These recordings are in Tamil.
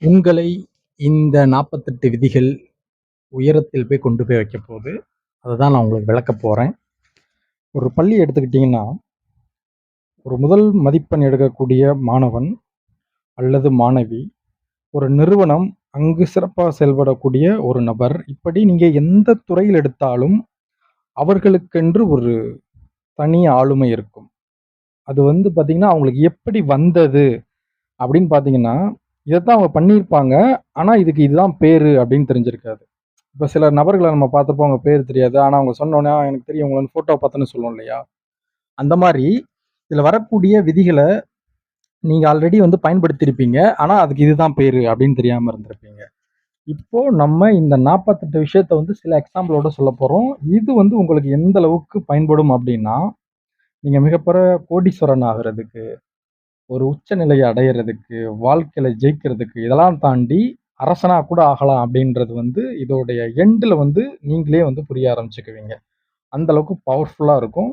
உங்களை இந்த 48 விதிகள் உயரத்தில் போய் கொண்டு போய் வைக்க போகுது. அததான் நான் உங்களுக்கு விளக்கப் போறேன். ஒரு பள்ளி எடுத்துக்கிட்டீங்கன்னா, ஒரு முதல் மதிப்பெண் எடுக்கக்கூடிய மாணவன் அல்லது மாணவி, ஒரு நிறுவனம் அங்கு சிறப்பா செயல்படக்கூடிய ஒரு நபர், இப்படி நீங்க எந்த துறையில் எடுத்தாலும் அவர்களுக்கென்று ஒரு தனி ஆளுமை இருக்கும். அது பார்த்தீங்கன்னா, அவங்களுக்கு எப்படி வந்தது அப்படின்னு பார்த்தீங்கன்னா, இதத்தான் அவங்க பண்ணியிருப்பாங்க. ஆனா, இதுக்கு இதுதான் பேரு அப்படின்னு தெரிஞ்சிருக்காது. இப்ப சில நபர்கள நம்ம பார்த்திருப்போம். அவங்க பேர் தெரியாது. ஆனா அவங்க சொன்னோனே, எனக்கு தெரியும் உங்களன்னு ஃபோட்டோ பார்த்தோன்னே சொல்லுவோம் இல்லையா? அந்த மாரி இதுல வரக்கூடிய விதிகள நீங்க ஆல்ரெடி பயன்படுத்தியிருப்பீங்க. ஆனா அதுக்கு இதுதான் பேரு அப்படின்னு தெரியாம இருந்திருப்பீங்க. இப்போ நம்ம இந்த 48 விஷயத்த சில எக்ஸாம்பிளோட சொல்லப்போறோம். இது உங்களுக்கு எந்த அளவுக்கு பயன்படும் அப்படின்னா, நீங்க மிகப்பெரிய கோடீஸ்வரன் ஆகுறதுக்கு, ஒரு உச்ச நிலைய அடையறதுக்கு, வாழ்க்கையில ஜெயிக்கிறதுக்கு, இதெல்லாம் தாண்டி அரசனா கூட ஆகலாம் அப்படின்றது இதோடைய எண்டுல நீங்களே புரிய ஆரம்பிச்சுக்குவீங்க. அந்த அளவுக்கு பவர்ஃபுல்லா இருக்கும்.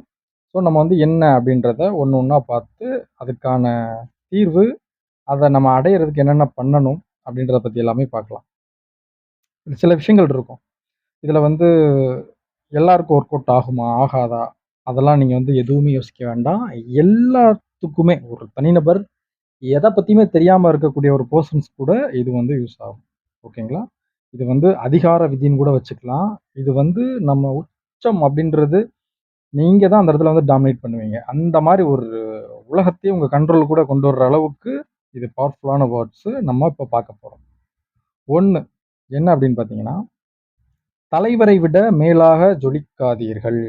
ஸோ நம்ம என்ன அப்படின்றத ஒண்ணு ஒண்ணா பார்த்து, அதுக்கான தீர்வு, அத நம்ம அடையறதுக்கு என்னென்ன பண்ணணும் அப்படின்றத பத்தி எல்லாமே பார்க்கலாம். சில விஷயங்கள் இருக்கும். இதுல எல்லாருக்கும் ஒர்க் அவுட் ஆகுமா? ஆகாதா? அதெல்லாம் நீங்க எதுவுமே யோசிக்க வேண்டாம். எல்லாத்துக்குமே ஒரு தனிநபர் எத பத்தியுமே தெரியாம இருக்கக்கூடிய ஒரு பெர்சன்ஸ் கூட இது யூஸ் ஆகும். ஓகேங்களா? இது அதிகார விதின்னு கூட வச்சுக்கலாம். இது நம்ம உச்சம் அப்படின்றது நீங்க தான் அந்த இடத்துல டாமினேட் பண்ணுவீங்க. அந்த மாரி ஒரு உலகத்தையே உங்க கண்ட்ரோல் கூட கொண்டு வர்ற அளவுக்கு இது பவர்ஃபுல்லான வேர்ட்ஸ் நம்ம இப்ப பார்க்க போறோம். 1 என்ன அப்படின்னு பார்த்தீங்கன்னா, தலைவரை விட மேலாக ஜொலிக்காதீர்கள்.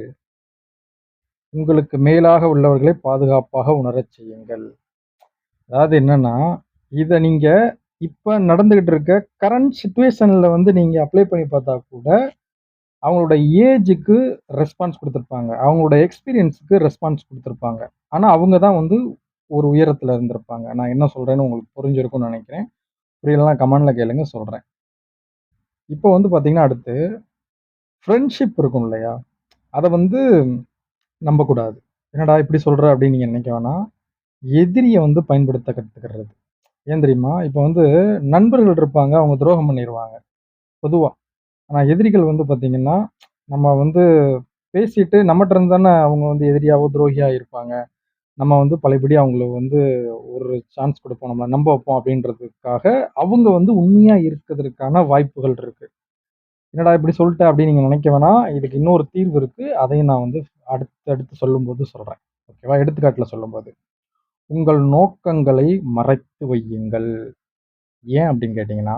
உங்களுக்கு மேலாக உள்ளவர்களை பாதுகாப்பாக உணரச் செய்யுங்கள். அதாவது என்னன்னா, இத நீங்க இப்ப நடந்துகிட்டு இருக்க கரண்ட் சிச்சுவேஷன்ல நீங்க அப்ளை பண்ணி பார்த்தா கூட, அவங்களோட ஏஜ்க்கு ரெஸ்பான்ஸ் குடுத்திருப்பாங்க. அவங்களோட எக்ஸ்பீரியன்ஸ்க்கு ரெஸ்பான்ஸ் குடுத்திருப்பாங்க. ஆனா, அவங்க தான் ஒரு உயரத்துல இருந்திருப்பாங்க. நான் என்ன சொல்றேன்னு உங்களுக்கு புரிஞ்சிருக்கும்னு நெனைக்கிறேன். புரியலன்னா கமெண்ட்ல கேளுங்க சொல்றேன். இப்போ பார்த்தீங்கன்னா, அடுத்து ஃப்ரெண்ட்ஷிப் இருக்கும் இல்லையா? அத நம்பக்கூடாது. "என்னடா இப்படி சொல்ற?" அப்படின்னு நீங்க நினைக்க வேணாம். எதிரிய பயன்படுத்த கத்துக்கிறது. ஏன் தெரியுமா? இப்ப நண்பர்கள் இருப்பாங்க. அவங்க துரோகம் பண்ணிருவாங்க, பொதுவா. ஆனா எதிரிகள் பார்த்தீங்கன்னா, நம்ம பேசிட்டு நம்மட்ட இருந்து தானே அவங்க எதிரியாவோ, துரோகியா இருப்பாங்க. நம்ம பழையபடி அவங்களுக்கு ஒரு சான்ஸ் குடுப்போம். நம்மள நம்ப வைப்போம் அப்படின்றதுக்காக, அவங்க உண்மையா இருக்கதற்கான வாய்ப்புகள் இருக்கு. "என்னடா இப்படி சொல்ட்ட?" அப்படின்னு நீங்க நினைக்க வேணாம். இதுக்கு இன்னொரு தீர்வு இருக்கு. அதையும் நான் அடுத்து அடுத்து சொல்லும்போது சொல்றேன். ஓகேவா? எடுத்துக்காட்டுல சொல்லும்போது. உங்கள் நோக்கங்களை மறைத்து வையுங்கள். ஏன் அப்படின்னு கேட்டீங்கன்னா,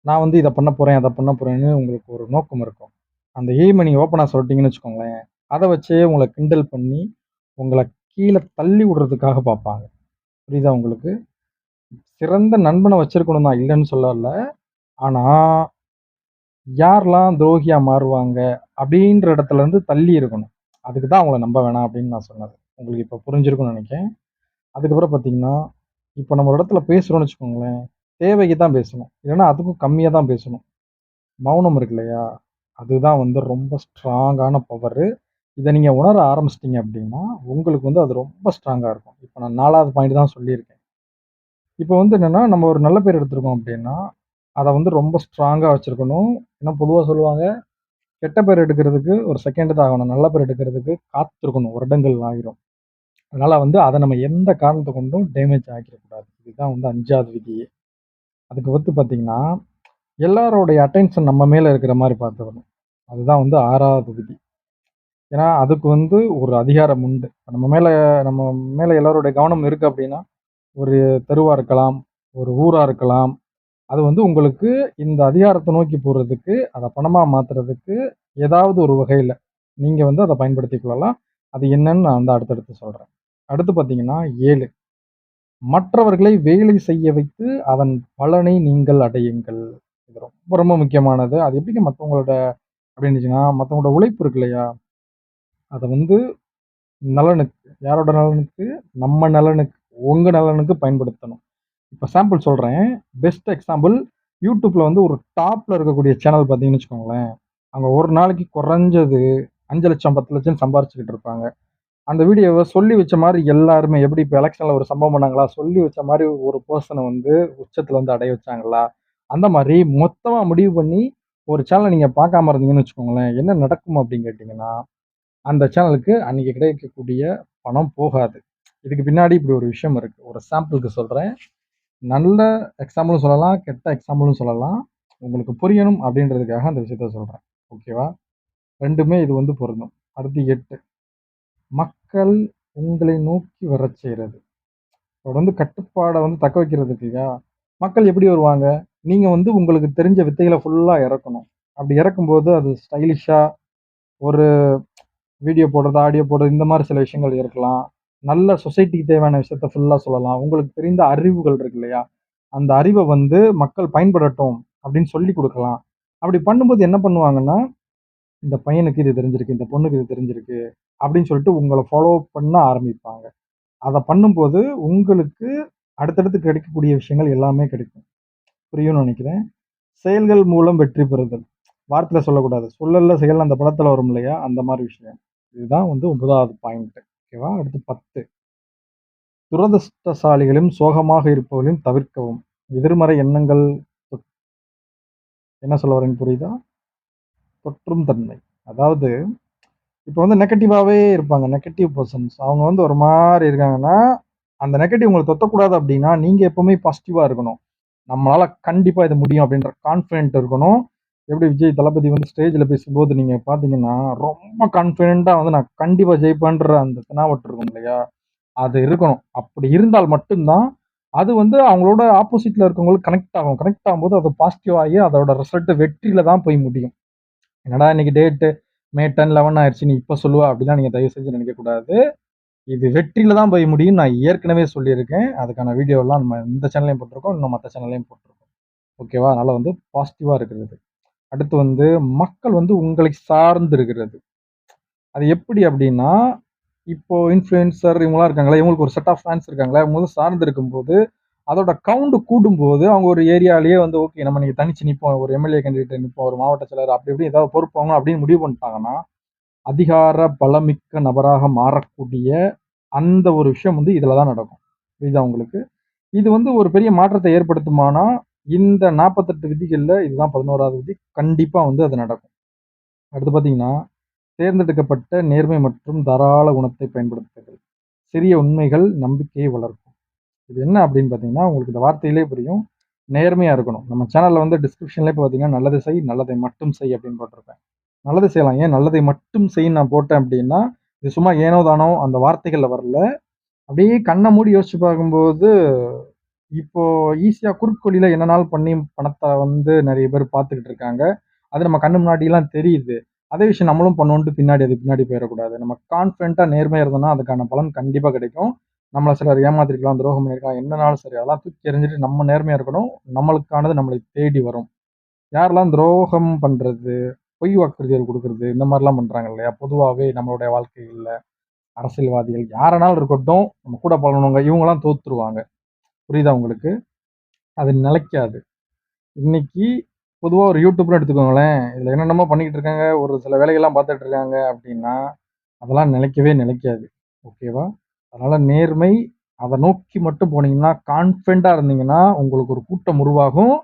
நான் இத பண்ண போறேன், அத பண்ண போறேன்னு உங்களுக்கு ஒரு நோக்கம் இருக்கும். அந்த எய்ம நீங்க ஓப்பனா சொல்ட்டீங்கன்னு வச்சுக்கோங்களேன், அத வச்சே உங்கள கிண்டல் பண்ணி, உங்கள கீழ தள்ளி விடுறதுக்காக பார்ப்பாங்க. புரியுதா உங்களுக்கு? சிறந்த நண்பன வச்சிருக்கணும் தான், இல்லன்னு சொல்லல. ஆனா, யாரெல்லாம் துரோகியா மாறுவாங்க அப்படின்ற இடத்துல இருந்து தள்ளி இருக்கணும். அதுக்கு தான் அவங்கள நம்ப வேணாம் அப்படின்னு நான் சொன்னது. உங்களுக்கு இப்ப புரிஞ்சிருக்கும்னு நெனைக்கிறேன். அதுக்கப்புறம் பார்த்தீங்கன்னா, இப்ப நம்ம ஒரு இடத்துல பேசுறோம்னு வச்சுக்கோங்களேன், தேவைக்கு தான் பேசணும். இல்லன்னா அதுக்கும் கம்மியா தான் பேசணும். மௌனம் இருக்கு இல்லையா? அதுதான் ரொம்ப ஸ்ட்ராங்கான பவரு. இத நீங்க உணர ஆரம்பிச்சிட்டீங்க அப்படின்னா, உங்களுக்கு அது ரொம்ப ஸ்ட்ராங்கா இருக்கும். இப்ப நான் 4வது பாயிண்ட் தான் சொல்லியிருக்கேன். இப்ப என்னன்னா, நம்ம ஒரு நல்ல பேர் எடுத்திருக்கோம் அப்படின்னா, அத ரொம்ப ஸ்ட்ராங்கா வச்சிருக்கணும். ஏன்னா பொதுவா சொல்லுவாங்க, கெட்ட பேர் எடுக்கிறதுக்கு ஒரு செகண்ட் தான் ஆகணும். நல்ல பேர் எடுக்கிறதுக்கு காத்திருக்கணும். வருடங்கள் ஆயிரும். அதனால அத நம்ம எந்த காரணத்த கொண்டும் டேமேஜ் ஆக்கிறக்கூடாது. இதுதான் 5வது விதியே. அதுக்கு பார்த்தீங்கன்னா, எல்லாருடைய அட்டென்ஷன் நம்ம மேல இருக்கிற மாரி பார்த்துக்கணும். அதுதான் 6வது விதி. ஏன்னா, அதுக்கு ஒரு அதிகாரம் உண்டு. நம்ம மேல எல்லாருடைய கவனம் இருக்கு அப்டின்னா, ஒரு தெருவா இருக்கலாம், ஒரு ஊரா இருக்கலாம். அது உங்களுக்கு இந்த அதிகாரத்த நோக்கி போறதுக்கு, அத பணமா மாத்துறதுக்கு ஏதாவது ஒரு வகையில நீங்க அத பயன்படுத்திக் கொள்ளலாம். அது என்னன்னு நான் அடுத்தடுத்து சொல்றேன். அடுத்து பார்த்தீங்கன்னா 7 மற்றவர்களை வேலை செய்ய வைத்து அதன் பலனை நீங்கள் அடையுங்கள். இது ரொம்ப ரொம்ப முக்கியமானது. அது எப்படிங்க மத்தவங்களோட அப்படின்னு இருந்துச்சுன்னா, மத்தவங்களோட உழைப்பு இருக்கு இல்லையா? அத நலனுக்கு, யாரோட நலனுக்கு? நம்ம நலனுக்கு, உங்க நலனுக்கு பயன்படுத்தணும். இப்ப சாம்பிள் சொல்றேன். பெஸ்ட் எக்ஸாம்பிள் YouTubeல ஒரு டாப்ல இருக்கக்கூடிய சேனல் பார்த்தீங்கன்னு வச்சுக்கோங்களேன். அவங்க ஒரு நாளைக்கு குறைஞ்சது 5,00,000 10,00,000 சம்பாரிச்சுக்கிட்டு இருப்பாங்க. அந்த வீடியோவ சொல்லி வச்ச மாரி எல்லாருமே எப்படி இப்ப எலக்ஷன்ல ஒரு சம்பவம் பண்ணாங்களா? சொல்லி வச்ச மாரி ஒரு பெர்சன வந்து உச்சத்துல வந்து அடைய வச்சாங்களா? அந்த மாரி மொத்தமா முடிவு பண்ணி ஒரு சேனல நீங்க பார்க்காம இருந்தீங்கன்னு வச்சுக்கோங்களேன், என்ன நடக்கும் அப்படின்னு கேட்டீங்கன்னா, அந்த சேனலுக்கு அன்னைக்கு கிடைக்கக்கூடிய பணம் போகாது. இதுக்கு பின்னாடி இப்படி ஒரு விஷயம் இருக்கு. ஒரு சாம்பிளுக்கு சொல்றேன். நல்ல எக்ஸாம்பிளும் சொல்லலாம், கெட்ட எக்ஸாம்பிளும் சொல்லலாம். உங்களுக்கு புரியணும் அப்படின்றதுக்காக அந்த விஷயத்த சொல்றேன். ஓகேவா? 2மே இது வந்து பொருந்தும். அடுத்து 8 மக்கள் உங்களை நோக்கி வரச் செய்றது. தொடர்ந்து கட்டுப்பாட வந்து தக்க வைக்கிறதுக்கு இல்லையா? மக்கள் எப்படி வருவாங்க? நீங்க வந்து உங்களுக்கு தெரிஞ்ச வித்தைகள ஃபுல்லா இறக்கணும். அப்படி இறக்கும்போது அது ஸ்டைலிஷா ஒரு வீடியோ போடுறது, ஆடியோ போடுறது இந்த மாரி சில விஷயங்கள் இருக்கலாம். நல்ல சொசைட்டிக்கு தேவையான விஷயத்த ஃபுல்லா சொல்லலாம். உங்களுக்கு தெரிந்த அறிவுகள் இருக்கு இல்லையா? அந்த அறிவ வந்து மக்கள் பயன்படட்டும் அப்படின்னு சொல்லிக் குடுக்கலாம். அப்படி பண்ணும்போது என்ன பண்ணுவாங்கன்னா, இந்த பையனுக்கு இது தெரிஞ்சிருக்கு, இந்த பொண்ணுக்கு இது தெரிஞ்சிருக்கு அப்படின்னு சொல்லிட்டு உங்கள ஃபாலோ பண்ண ஆரம்பிப்பாங்க. அத பண்ணும்போது உங்களுக்கு அடுத்தடுத்து கிடைக்கக்கூடிய விஷயங்கள் எல்லாமே கிடைக்கும். புரியும்னு நெனைக்கிறேன். செயல்கள் மூலம் வெற்றி பெறுதல். வார்த்தையில சொல்லக்கூடாது. சொல்லல்ல செயல் அந்த படத்துல வரும் இல்லையா? அந்த மாரி விஷயம். இதுதான் வந்து 9வது பாயிண்ட். ஓகேவா? அடுத்து 10 துரதிர்ஷ்டசாலிகளையும், சோகமாக இருப்பவர்களையும் தவிர்க்கவும். எதிர்மறை எண்ணங்கள் என்ன சொல்ல வரேன்னு புரியுதா? தொற்றும் தன்மை. அதாவது இப்ப வந்து நெகட்டிவாவே இருப்பாங்க. Negative persons. அவங்க வந்து ஒரு மாரி இருக்காங்கன்னா, அந்த நெகட்டிவ் உங்கள தொத்தக்கூடாது அப்டின்னா, நீங்க எப்பவுமே பாசிட்டிவா இருக்கணும். நம்மளால கண்டிப்பா இது முடியும் அப்டின்ற கான்ஃபிடென்ட் இருக்கணும். எப்படி விஜய் தளபதி வந்து ஸ்டேஜ்ல பேசும்போது நீங்க பார்த்தீங்கன்னா, ரொம்ப கான்ஃபிடென்ட்டா வந்து நான் கண்டிப்பா ஜெயிப்பேன்ற அந்த தெனாவட்டு இருக்கும் இல்லையா? அது இருக்கணும். அப்படி இருந்தால் மட்டும் தான், அது வந்து அவங்களோட ஆப்போசிட்ல இருக்கவங்களுக்கு கனெக்ட் ஆகும். கனெக்ட் ஆகும்போது அது பாசிட்டிவ் ஆகி அதோட ரிசல்ட் வெற்றில தான் போய் முடியும். என்னடா இன்னைக்கு டேட்டு மே 10, 11 ஆயிருச்சு. நீ இப்ப சொல்லுவ அப்படிலாம் நீங்க தயவு செஞ்சு நினைக்கக்கூடாது. இது வெற்றில தான் போய் முடியும்னு நான் ஏற்கனவே சொல்லியிருக்கேன். அதுக்கான வீடியோலாம் நம்ம இந்த சேனல்லயும் போட்டுருக்கோம். இன்னும் மத்த சேனல்லயும் போட்டுருக்கோம். ஓகேவா? அதனால வந்து பாசிட்டிவா இருக்கிறது. அடுத்து வந்து மக்கள் வந்து உங்களை சார்ந்து இருக்கிறது. அது எப்படி அப்படின்னா, இப்போ இன்ஃப்ளூயன்சர் இவங்கலாம் இருக்காங்கல்ல, இவங்களுக்கு ஒரு செட் ஆஃப் ஃபேன்ஸ் இருக்காங்கல்ல, இவங்க வந்து சார்ந்து இருக்கும்போது, அதோட கவுண்ட் கூடும்போது, அவங்க ஒரு ஏரியாலயே வந்து ஓகே நம்ம இன்னைக்கு தனிச்சு நிப்போம். ஒரு எம்எல்ஏ கேண்டிடேட் நிப்போம். ஒரு மாவட்ட செயலர் அப்படி இப்படி ஏதாவது பொறுப்பு வாங்கணும் அப்படின்னு முடிவு பண்ணிட்டாங்கன்னா, அதிகார பலமிக்க நபராக மாறக்கூடிய அந்த ஒரு விஷயம் வந்து இதுல தான் நடக்கும். புரியுதா உங்களுக்கு? இது வந்து ஒரு பெரிய மாற்றத்தை ஏற்படுத்துமானா, இந்த 48 விதிகள்ல இதுதான் 11வது விதி. கண்டிப்பா வந்து அது நடக்கும். அடுத்து பார்த்தீங்கன்னா, தேர்ந்தெடுக்கப்பட்ட நேர்மை மற்றும் தாராள குணத்தை பயன்படுத்துதல். சிறிய உண்மைகள் நம்பிக்கையை வளர்க்கும். இது என்ன அப்படின்னு பார்த்தீங்கன்னா, உங்களுக்கு இந்த வார்த்தையிலே புரியும். நேர்மையா இருக்கணும். நம்ம சேனல்ல வந்து டிஸ்கிரிப்ஷன்லயே பார்த்தீங்கன்னா, நல்லது செய், நல்லதை மட்டும் செய் அப்படின்னு போட்டிருப்பேன். நல்லது செய்யலாம். ஏன் நல்லதை மட்டும் செய்ன்னு நான் போட்டேன் அப்படின்னா, இது சும்மா ஏனோ தானோ அந்த வார்த்தைகள்ல வரல. அப்படியே கண்ண மூடி யோசிச்சு பார்க்கும்போது, இப்போ ஈஸியா குறுக்கு வழியில என்னனாலும் பண்ணி பணத்த வந்து நெறைய பேர் பார்த்துக்கிட்டு இருக்காங்க. அது நம்ம கண்ணு முன்னாடிலாம் தெரியுது. அதே விஷயம் நம்மளும் பண்ணோன்ட்டு அது பின்னாடி போயிறக்கூடாது. நம்ம கான்ஃபிடென்ட்டா நேர்மையா இருந்தோம்னா, அதுக்கான பலன் கண்டிப்பா கிடைக்கும். நம்மள சிலர் ஏமாத்திருக்கலாம், துரோகம் பண்ணியிருக்கலாம், என்னனாலும் சரி. அதெல்லாம் தூக்கி எறிஞ்சுட்டு நம்ம நேர்மையா இருக்கணும். நம்மளுக்கானது நம்மளை தேடி வரும். யாரெல்லாம் துரோகம் பண்றது, பொய் வாக்குறுதிகள் குடுக்குறது, இந்த மாரிலாம் பண்றாங்க இல்லையா? பொதுவாவே நம்மளுடைய வாழ்க்கைகள்ல அரசியல்வாதிகள் யாரானாலும் இருக்கட்டும், நம்ம கூட பழகுனவங்க இவங்கலாம் தோத்துருவாங்க. புரியுதா உங்களுக்கு? அது நிலைக்காது. இன்னைக்கு பொதுவா ஒரு யூடியூப்ன்னு எடுத்துக்கோங்களேன். இதுல என்னென்னமோ பண்ணிக்கிட்டு இருக்காங்க. ஒரு சில வேலைகள்லாம் பார்த்துட்டு இருக்காங்க அப்டின்னா, அதெல்லாம் நிலைக்கவே நிலைக்காது. ஓகேவா? அதனால நேர்மை, அத நோக்கி மட்டும் போனீங்கன்னா, கான்ஃபிடென்ட்டா இருந்தீங்கன்னா, உங்களுக்கு ஒரு கூட்டம் உருவாகும்.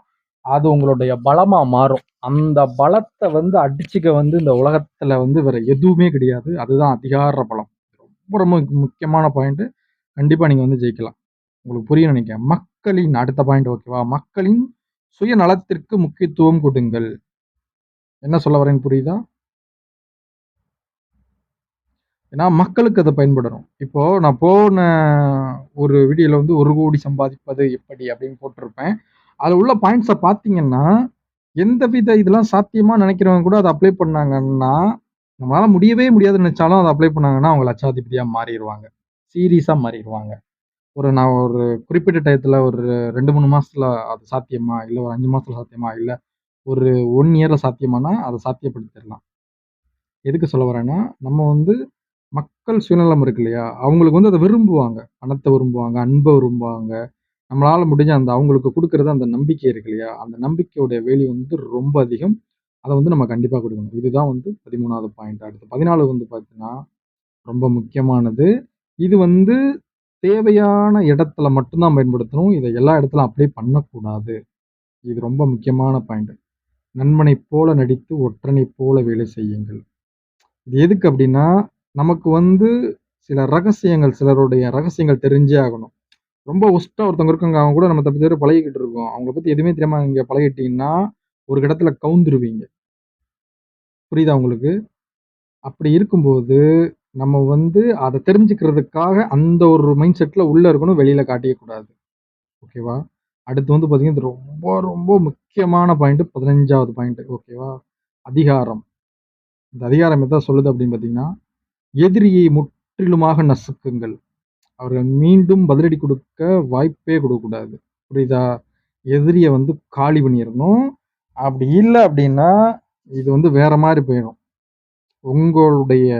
அது உங்களுடைய பலமா மாறும். அந்த பலத்த வந்து அடிச்சுக்க வந்து இந்த உலகத்துல வந்து வேற எதுவுமே கிடையாது. அதுதான் அதிகார பலம். ரொம்ப ரொம்ப முக்கியமான பாயிண்ட். கண்டிப்பா நீங்க வந்து ஜெயிக்கலாம். உங்களுக்கு புரியும்னு நெனைக்கிறேன். மக்களின் அடுத்த பாயிண்ட் ஓகேவா? மக்களின் சுயநலத்திற்கு முக்கியத்துவம் கொடுங்கள். என்ன சொல்ல வரேன்னு புரியுதா? ஏன்னா மக்களுக்கு அது பயன்படணும். இப்போ நான் போன ஒரு வீடியோல வந்து 1,00,00,000 சம்பாதிப்பது எப்படி அப்படின்னு போட்டிருப்பேன். அதுல உள்ள பாயிண்ட்ஸ பார்த்தீங்கன்னா, எந்தவித இதெல்லாம் சாத்தியமா நெனைக்கிறவங்க கூட அத அப்ளை பண்ணாங்கன்னா, நம்மளால முடியவே முடியாதுன்னு நெனச்சாலும் அத அப்ளை பண்ணாங்கன்னா, அவங்க லட்சாதிபதியா மாறிருவாங்க. சீரியஸா மாறிருவாங்க. நான் ஒரு குறிப்பிட்ட டயத்துல ஒரு 2, 3 மாசத்துல அது சாத்தியமா? இல்ல ஒரு 5 மாசத்துல சாத்தியமா? இல்ல ஒரு 1 இயர்ல சாத்தியமானா, அத சாத்தியப்படுத்திறலாம். எதுக்கு சொல்ல வரேன்னா, நம்ம வந்து மக்கள் சுயநலம் இருக்கு இல்லையா? அவங்களுக்கு வந்து அத விரும்புவாங்க. பணத்த விரும்புவாங்க, அன்ப விரும்புவாங்க. நம்மளால முடிஞ்ச அந்த அவங்களுக்கு குடுக்குறது அந்த நம்பிக்கை இருக்கு இல்லையா? அந்த நம்பிக்கையோட வேல்யூ வந்து ரொம்ப அதிகம். அத வந்து நம்ம கண்டிப்பா குடுக்கணும். இதுதான் வந்து 13வது பாயிண்ட். அடுத்து 14 வந்து பார்த்தீங்கன்னா, ரொம்ப முக்கியமானது. இது வந்து தேவையான இடத்துல மட்டும் தான் பயன்படுத்தணும். இத எல்லா இடத்துலயும் அப்ளை பண்ணக்கூடாது. இது ரொம்ப முக்கியமான பாயிண்ட். நண்பனைப் போல நடித்து ஒற்றனைப் போல வேலை செய்யுங்கள். இது எதுக்கு அப்டின்னா, நமக்கு வந்து சில ரகசியங்கள் சிலருடைய ரகசியங்கள் தெரிஞ்சே ஆகணும். ரொம்ப ஒஸ்ட்டா ஒருத்தவங்க இருக்காங்க. அவங்க கூட நம்ம தப்பி தவறி பழகிக்கிட்டு இருக்கோம். அவங்கள பத்தி எதுவுமே தெரியாம நீங்க பழகிட்டீங்கன்னா, ஒரு கட்டத்துல கவுந்துருவீங்க. புரியுதா உங்களுக்கு? அப்படி இருக்கும்போது, நம்ம வந்து அத தெரிஞ்சுக்கிறதுக்காக அந்த ஒரு மைண்ட் செட்ல உள்ள இருக்கணும். வெளியில காட்டிக்க கூடாது. ஓகேவா? அடுத்து வந்து பார்த்தீங்கன்னா, இது ரொம்ப ரொம்ப முக்கியமான பாயிண்ட் 15வது பாயிண்ட். ஓகேவா? அதிகாரம். இந்த அதிகாரம் எத சொல்லுது அப்படின்னு பார்த்தீங்கன்னா, எதிரியை முற்றிலுமாக நசுக்குங்கள். அவர்கள் மீண்டும் பதிலடி குடுக்க வாய்ப்பே குடுக்கக்கூடாது. புரியுதா? எதிரிய வந்து காலி பண்ணிறணும். அப்படி இல்ல அப்படின்னா, இது வந்து வேற மாரி போயிரும். உங்களுடைய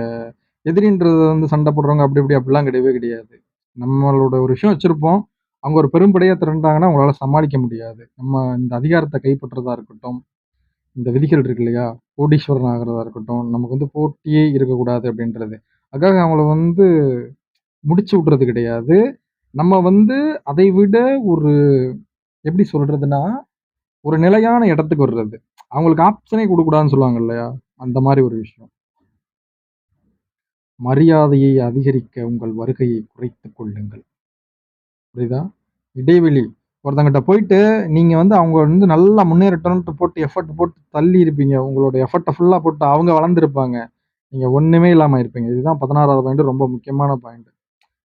எதிரின்றது வந்து சண்டை போடுறவங்க அப்படி இப்படி அப்படிலாம் கிடையவே கிடையாது. நம்மளோட ஒரு விஷயம் வச்சிருப்போம். அவங்க ஒரு பெரும்படையா திரண்டாங்கன்னா, உங்களால சமாளிக்க முடியாது. நம்ம இந்த அதிகாரத்த கைப்பற்றதா இருக்கட்டும், இந்த விதிகள் இருக்கு இல்லையா? கோடீஸ்வரன் ஆகுறதா இருக்கட்டும், நமக்கு வந்து போட்டியே இருக்கக்கூடாது அப்படின்றது. அதுக்காக அவங்கள வந்து முடிச்சு விடுறது கிடையாது. நம்ம வந்து அதை விட ஒரு எப்படி சொல்றதுன்னா, ஒரு நிலையான இடத்துக்கு வர்றது. அவங்களுக்கு ஆப்ஷனே குடுக்கக்கூடாதுன்னு சொல்லுவாங்க இல்லையா? அந்த மாரி ஒரு விஷயம். மரியாதையை அதிகரிக்க உங்கள் வருகையை குறைத்துக் கொள்ளுங்கள். புரியுதா? இடைவெளி. ஒருத்தங்கிட்ட போயிட்டு, நீங்க வந்து அவங்க வந்து நல்லா முன்னேறட்டும்ன்ட்டு போட்டு எஃபோர்ட் போட்டு தள்ளி இருப்பீங்க. உங்களோட எஃபோர்ட்ட ஃபுல்லா போட்டு அவங்க வளர்ந்திருப்பாங்க. நீங்க ஒண்ணுமே இல்லாம இருப்பீங்க. இதுதான் 16வது பாயிண்ட் ரொம்ப முக்கியமான பாயிண்ட்.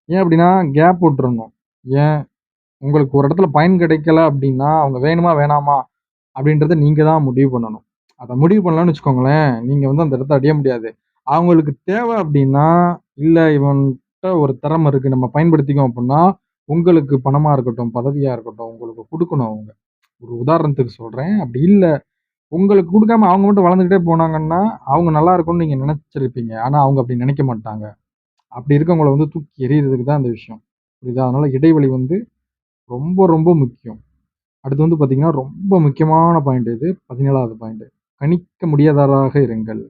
ஏன் அப்டின்னா, கேப் விட்டுறணும். ஏன் உங்களுக்கு ஒரு இடத்துல பயன் கிடைக்கல அப்டின்னா, அவங்க வேணுமா? வேணாமா? அப்டின்றத நீங்க தான் முடிவு பண்ணணும். அத முடிவு பண்ணலன்னு வச்சுக்கோங்களேன், நீங்க வந்து அந்த இடத்த அடைய முடியாது. அவங்களுக்கு தேவ அப்டின்னா, இல்ல இவன்ட்ட ஒரு திறம இருக்கு. நம்ம பயன்படுத்திக்குவோம் அப்டின்னா, உங்களுக்கு பணமா இருக்கட்டும், பதவியா இருக்கட்டும், உங்களுக்கு குடுக்கணும் அவங்க. ஒரு உதாரணத்துக்கு சொல்றேன். அப்டி இல்ல, உங்களுக்கு குடுக்காம அவங்க மட்டும் வளர்ந்துகிட்டே போனாங்கன்னா, அவங்க நல்லா இருக்கும்னு நீங்க நெனச்சிருப்பீங்க. ஆனா அவங்க அப்டி நெனைக்க மாட்டாங்க. அப்டி இருக்கவங்கள வந்து தூக்கி எறியறதுக்கு தான் இந்த விஷயம். புரியுதா? அதனால இடைவெளி வந்து ரொம்ப ரொம்ப முக்கியம். அடுத்து வந்து பார்த்தீங்கன்னா, ரொம்ப முக்கியமான பாயிண்ட் இது. 17வது பாயிண்ட். கணிக்க முடியாதவராக இருங்கள்.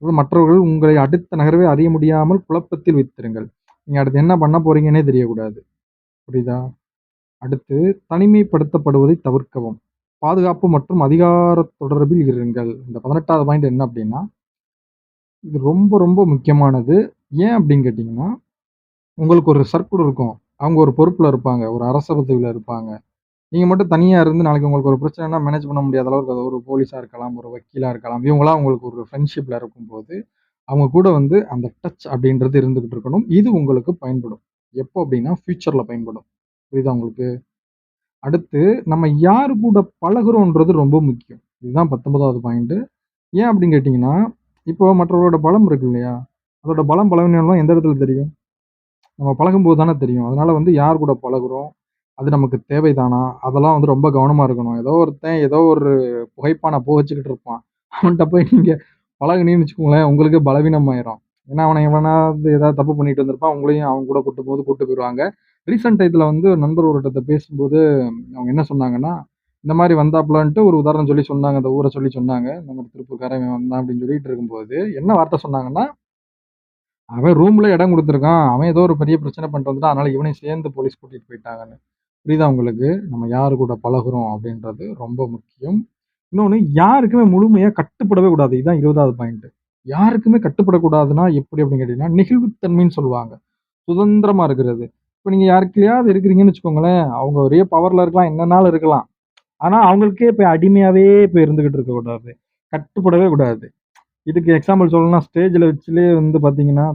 அதாவது மற்றவர்கள் உங்களை அடுத்த நகர்வை அறிய முடியாமல் குழப்பத்தில் வைத்திருங்கள். நீங்க அடுத்து என்ன பண்ண போறீங்கன்னே தெரியக்கூடாது. புரியுதா? அடுத்து தனிமைப்படுத்தப்படுவதை தவிர்க்கவும். பாதுகாப்பு மற்றும் அதிகார தொடர்பில் இருங்கள். இந்த 18வது பாயிண்ட் என்ன அப்டின்னா, இது ரொம்ப ரொம்ப முக்கியமானது. ஏன் அப்டின்னு கேட்டீங்கன்னா, உங்களுக்கு ஒரு சர்க்கிள் இருக்கும். அவங்க ஒரு பொறுப்புல இருப்பாங்க. ஒரு அரச பதவியில இருப்பாங்க. நீங்க மட்டும் தனியா இருந்து நாளைக்கு உங்களுக்கு ஒரு பிரச்சனைன்னா மேனேஜ் பண்ண முடியாத அளவுக்கு அது ஒரு போலீஸா இருக்கலாம், ஒரு வக்கீலா இருக்கலாம். இவங்கலாம் உங்களுக்கு ஒரு ஃப்ரெண்ட்ஷிப்ல இருக்கும்போது, அவங்க கூட வந்து அந்த டச் அப்படின்றது இருந்துகிட்டு இருக்கணும். இது உங்களுக்கு பயன்படும். எப்போ அப்படின்னா, ஃபியூச்சர்ல பயன்படும். புரியுதா உங்களுக்கு? அடுத்து நம்ம யாரு கூட பழகுறோம்ன்றது ரொம்ப முக்கியம். இதுதான் 19வது பாயிண்ட். ஏன் அப்படின்னு கேட்டீங்கன்னா, இப்போ மற்றவர்களோட பலம் இருக்கு இல்லையா? அதோட பலம், பலவீனம்லாம் எந்த இடத்துல தெரியும்? நம்ம பழகும்போது தானே தெரியும். அதனால வந்து யார் கூட பழகுறோம்? அது நமக்கு தேவைதானா? அதெல்லாம் வந்து ரொம்ப கவனமா இருக்கணும். ஏதோ ஒருத்தன் ஏதோ ஒரு புகைப்பான பூ வச்சுக்கிட்டு இருப்பான். அவன்ட்ட போய் நீங்க பழகுனீங்கன்னு வச்சுக்கோங்களேன், உங்களுக்கு பலவீனமாயிரும். ஏன்னா, அவன எவனாவது ஏதாவது தப்பு பண்ணிட்டு வந்திருப்பான். உங்களையும் அவன் கூட கூட்டு போயிருவாங்க. ரீசென்ட் டயத்துல வந்து ஒரு நண்பர் ஒருத்தர்ட்ட பேசும்போது, அவங்க என்ன சொன்னாங்கன்னா, இந்த மாரி வந்தாப்புலன்ட்டு ஒரு உதாரணம் சொல்லி சொன்னாங்க. அந்த ஊர சொல்லி சொன்னாங்க. இந்த மாரி திருப்பூர்காரன் இவன் வந்தான் அப்படின்னு சொல்லிட்டு இருக்கும்போது, என்ன வார்த்தை சொன்னாங்கன்னா, அவன் ரூம்ல இடம் குடுத்துருக்கான். அவன் ஏதோ ஒரு பெரிய பிரச்சனை பண்ணிட்டு வந்துட்டான். அதனால இவனையும் சேர்ந்து போலீஸ் கூட்டிட்டு போயிட்டாங்கன்னு. புரியுதா உங்களுக்கு? நம்ம யாரு கூட பழகுறோம் அப்படின்றது ரொம்ப முக்கியம். இன்னொன்னு யாருக்குமே முழுமையா கட்டுப்படவே கூடாது. இதுதான் 20வது பாயிண்ட். யாருக்குமே கட்டுப்படக்கூடாதுன்னா எப்படி அப்படின்னு கேட்டீங்கன்னா, நெகிழ்வுத்தன்மைன்னு சொல்லுவாங்க. சுதந்திரமா இருக்கிறது. இப்ப நீங்க யாருக்கிட்டயாவது இருக்கிறீங்கன்னு வச்சுக்கோங்களேன், அவங்க ஒரே பவர்ல இருக்கலாம், என்னன்னாலும் இருக்கலாம். ஆனா அவங்களுக்கே போய் அடிமையாவே போய் இருந்துகிட்டு இருக்கக்கூடாது. கட்டுப்படவே கூடாது. இதுக்கு எக்ஸாம்பிள் சொல்லணும்னா, ஸ்டேஜ்ல வச்சுலயே வந்து பார்த்தீங்கன்னா,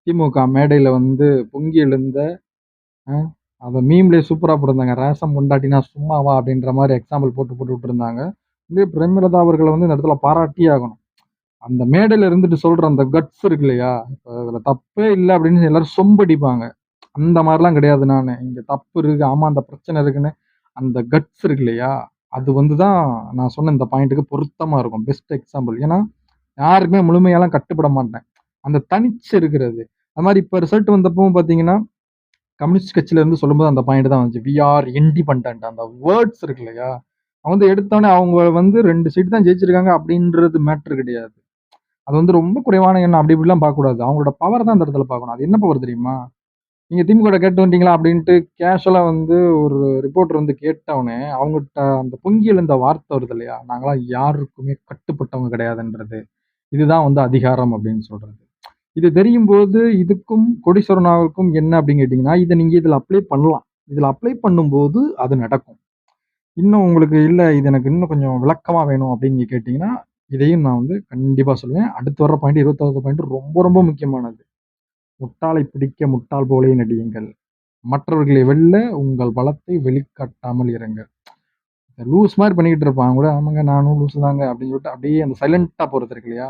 திமுக மேடையில வந்து பொங்கி எழுந்த அ அத மீம்லயே சூப்பரா போட்டிருந்தாங்க. "ரேஷன் பொண்டாட்டினா சும்மாவா?" அப்படின்ற மாரி எக்ஸாம்பிள் போட்டு போட்டு விட்டுருந்தாங்க. உண்மையிலேயே பிரேமலதா அவர்கள வந்து இந்த இடத்துல பாராட்டியே ஆகணும். அந்த மேடையில இருந்துட்டு சொல்ற அந்த கட்ஸ் இருக்கு இல்லையா? இப்ப அதுல தப்பே இல்ல அப்படின்னு எல்லாரும் சொம்படிப்பாங்க. அந்த மாரிலாம் கிடையாது நானு. இங்க தப்பு இருக்கு. ஆமா அந்த பிரச்சனை இருக்குன்னு அந்த கட்ஸ் இருக்கு இல்லையா? அது வந்து தான் நான் சொன்ன இந்த பாயிண்ட்க்கு பொருத்தமா இருக்கும். Best example. ஏன்னா, யாருக்குமே முழுமையாலாம் கட்டுப்பட மாட்டேன். அந்த தனிச்சு இருக்கிறது. அது மாரி இப்ப ரிசல்ட் வந்தப்பவும் பார்த்தீங்கன்னா, கம்யூனிஸ்ட் கட்சியில இருந்து சொல்லும்போது அந்த பாயிண்ட் தான் வந்துச்சு. வி ஆர் இண்டிபெண்டன்ட் அந்த வேர்ட்ஸ் இருக்கு இல்லையா? அவங்க வந்து எடுத்தோனே அவங்க வந்து 2 சீட் தான் ஜெயிச்சிருக்காங்க அப்படின்றது மேட்டர் கிடையாது. அது வந்து ரொம்ப குறைவான எண்ணம் அப்படி இப்படிலாம் பார்க்கக்கூடாது. அவங்களோட பவர் தான் அந்த இடத்துல பார்க்கணும். அது என்ன பவர் தெரியுமா? நீங்க திமுகட்ட கேட்டு வந்துட்டீங்களா? அப்படின்ட்டு கேஷுவலா வந்து ஒரு ரிப்போர்ட்டர் வந்து கேட்டவுனே, அவங்கட்ட அந்த பொங்கி எழுந்த வார்த்தை வருது இல்லையா? நாங்கலாம் யாருக்குமே கட்டுப்பட்டவங்க கிடையாதுன்றது. இதுதான் வந்து அதிகாரம் அப்படின்னு சொல்றது. இது தெரியும்போது, இதுக்கும் கோடீஸ்வரன் என்ன அப்படின்னு கேட்டீங்கன்னா, இத நீங்க இதுல அப்ளை பண்ணலாம். இதுல அப்ளை பண்ணும்போது அது நடக்கும். இன்னும் உங்களுக்கு இல்ல இது எனக்கு இன்னும் கொஞ்சம் விளக்கமா வேணும் அப்படின்னு நீங்க கேட்டீங்கன்னா, இதையும் நான் வந்து கண்டிப்பா சொல்லுவேன். அடுத்து வர்ற பாயிண்ட் 21வது பாயிண்ட் ரொம்ப ரொம்ப முக்கியமானது. முட்டாளை பிடிக்க முட்டாள் போலே நடியுங்கள். மற்றவர்களை வெல்ல உங்கள் பலத்தை வெளிக்காட்டாமல் இருங்கள். லூஸ் மாரி பண்ணிக்கிட்டு இருப்பான் கூட, ஆமாங்க நானும் லூசு தாங்க அப்படின்னு சொல்லிட்டு அப்படியே அந்த சைலன்ட்டா போறது இருக்கு இல்லையா?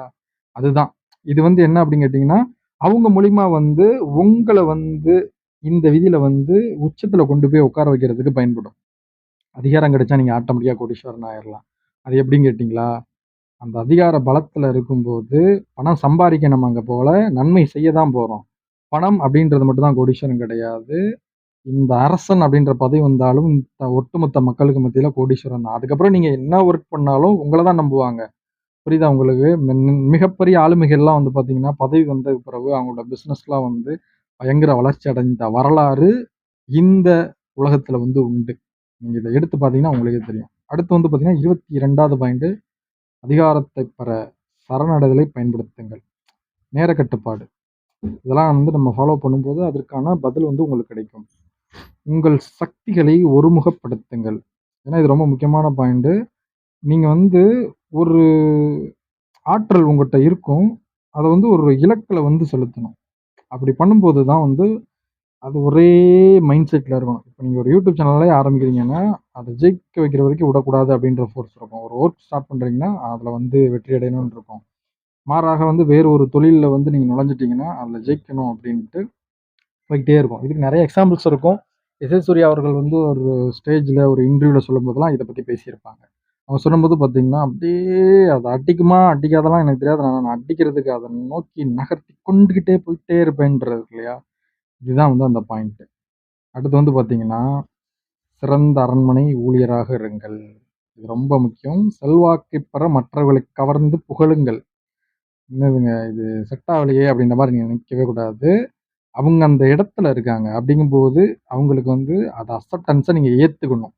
அதுதான். இது வந்து என்ன அப்படின்னு கேட்டீங்கன்னா, அவங்க மூலியமா வந்து உங்கள வந்து இந்த விதியில வந்து உச்சத்துல கொண்டு போய் உட்கார வைக்கிறதுக்கு பயன்படும். அதிகாரம் கிடைச்சா நீங்க ஆட்டோமேட்டிக்கா கோடீஸ்வரன் ஆயிரலாம். அது எப்படின்னு கேட்டீங்களா? அந்த அதிகார பலத்துல இருக்கும்போது, பணம் சம்பாரிக்க நம்ம அங்க போல, நன்மை செய்ய தான் போறோம். பணம் அப்படின்றது மட்டும் தான் கோடீஸ்வரன் கிடையாது. இந்த அரசன் அப்படின்ற பதவி வந்தாலும், இந்த ஒட்டுமொத்த மக்களுக்கு மத்தியில கோடீஸ்வரன் தான். அதுக்கப்புறம் நீங்க என்ன ஒர்க் பண்ணாலும் உங்கள தான் நம்புவாங்க. புரியுதா உங்களுக்கு? மிகப்பெரிய ஆளுமைகள்லாம் வந்து பார்த்தீங்கன்னா, பதவி வந்த பிறகு அவங்களோட பிசினஸ்லாம் வந்து பயங்கர வளர்ச்சி அடைந்த வரலாறு இந்த உலகத்துல வந்து உண்டு. நீங்க இத எடுத்து பார்த்தீங்கன்னா உங்களுக்கே தெரியும். அடுத்து வந்து பார்த்தீங்கன்னா, 22வது பாயிண்ட் அதிகாரத்தை பெற சரணடைதலை பயன்படுத்துங்கள். நேர கட்டுப்பாடு. இதெல்லாம் வந்து நம்ம ஃபாலோ பண்ணும்போது, அதற்கான பதில் வந்து உங்களுக்கு கிடைக்கும். உங்கள் சக்திகளை ஒருமுகப்படுத்துங்கள். ஏன்னா, இது ரொம்ப முக்கியமான பாயிண்ட். நீங்க வந்து ஒரு ஆற்றல் உங்கட்ட இருக்கும். அத வந்து ஒரு இலக்குல வந்து செலுத்தணும். அப்படி பண்ணும்போது தான் வந்து, அது ஒரே மைண்ட் செட்ல இருக்கணும். இப்ப நீங்க ஒரு யூடியூப் சேனலே ஆரம்பிக்கிறீங்கன்னா, அத ஜெயிக்க வைக்கிற வரைக்கும் விடக்கூடாது அப்படின்ற ஃபோர்ஸ் இருக்கும். ஒரு ஒர்க் ஸ்டார்ட் பண்றீங்கன்னா, அதுல வந்து வெற்றி அடையணும்னு இருக்கும். மாறாக வந்து வேறு ஒரு தொழில்ல வந்து நீங்க நுழைஞ்சுட்டீங்கன்னா, அதுல ஜெயிக்கணும் அப்படின்ட்டு போய்க்கிட்டே இருக்கும். இதுக்கு நெறைய எக்ஸாம்பிள்ஸ் இருக்கும். எஸ்.ஏ. சூர்யா அவர்கள் வந்து ஒரு ஸ்டேஜ்ல ஒரு இன்டர்வியூல சொல்லும்போதெல்லாம் இத பத்தி பேசியிருப்பாங்க. அவங்க சொல்லும்போது பார்த்தீங்கன்னா, அப்படியே அத அடிக்குமா, அடிக்காதெல்லாம் எனக்கு தெரியாது. நான் அடிக்கிறதுக்கு அத நோக்கி நகர்த்தி கொண்டுகிட்டே போயிட்டே இருப்பேன்றது இருக்கு இல்லையா? இதுதான் வந்து அந்த பாயிண்ட். அடுத்து வந்து பார்த்தீங்கன்னா, சிறந்த அரண்மனை ஊழியராக இருங்கள். இது ரொம்ப முக்கியம். செல்வாக்கைப் பெற மற்றவர்களை கவர்ந்து புகழுங்கள். என்னதுங்க இது செட் ஆவலையே அப்படின்ற மாரி நீங்க நினைக்கவே கூடாது. அவங்க அந்த இடத்துல இருக்காங்க. அப்படிங்கும்போது, அவங்களுக்கு வந்து அத அக்செப்டன்ஸ நீங்க ஏத்துக்கணும்.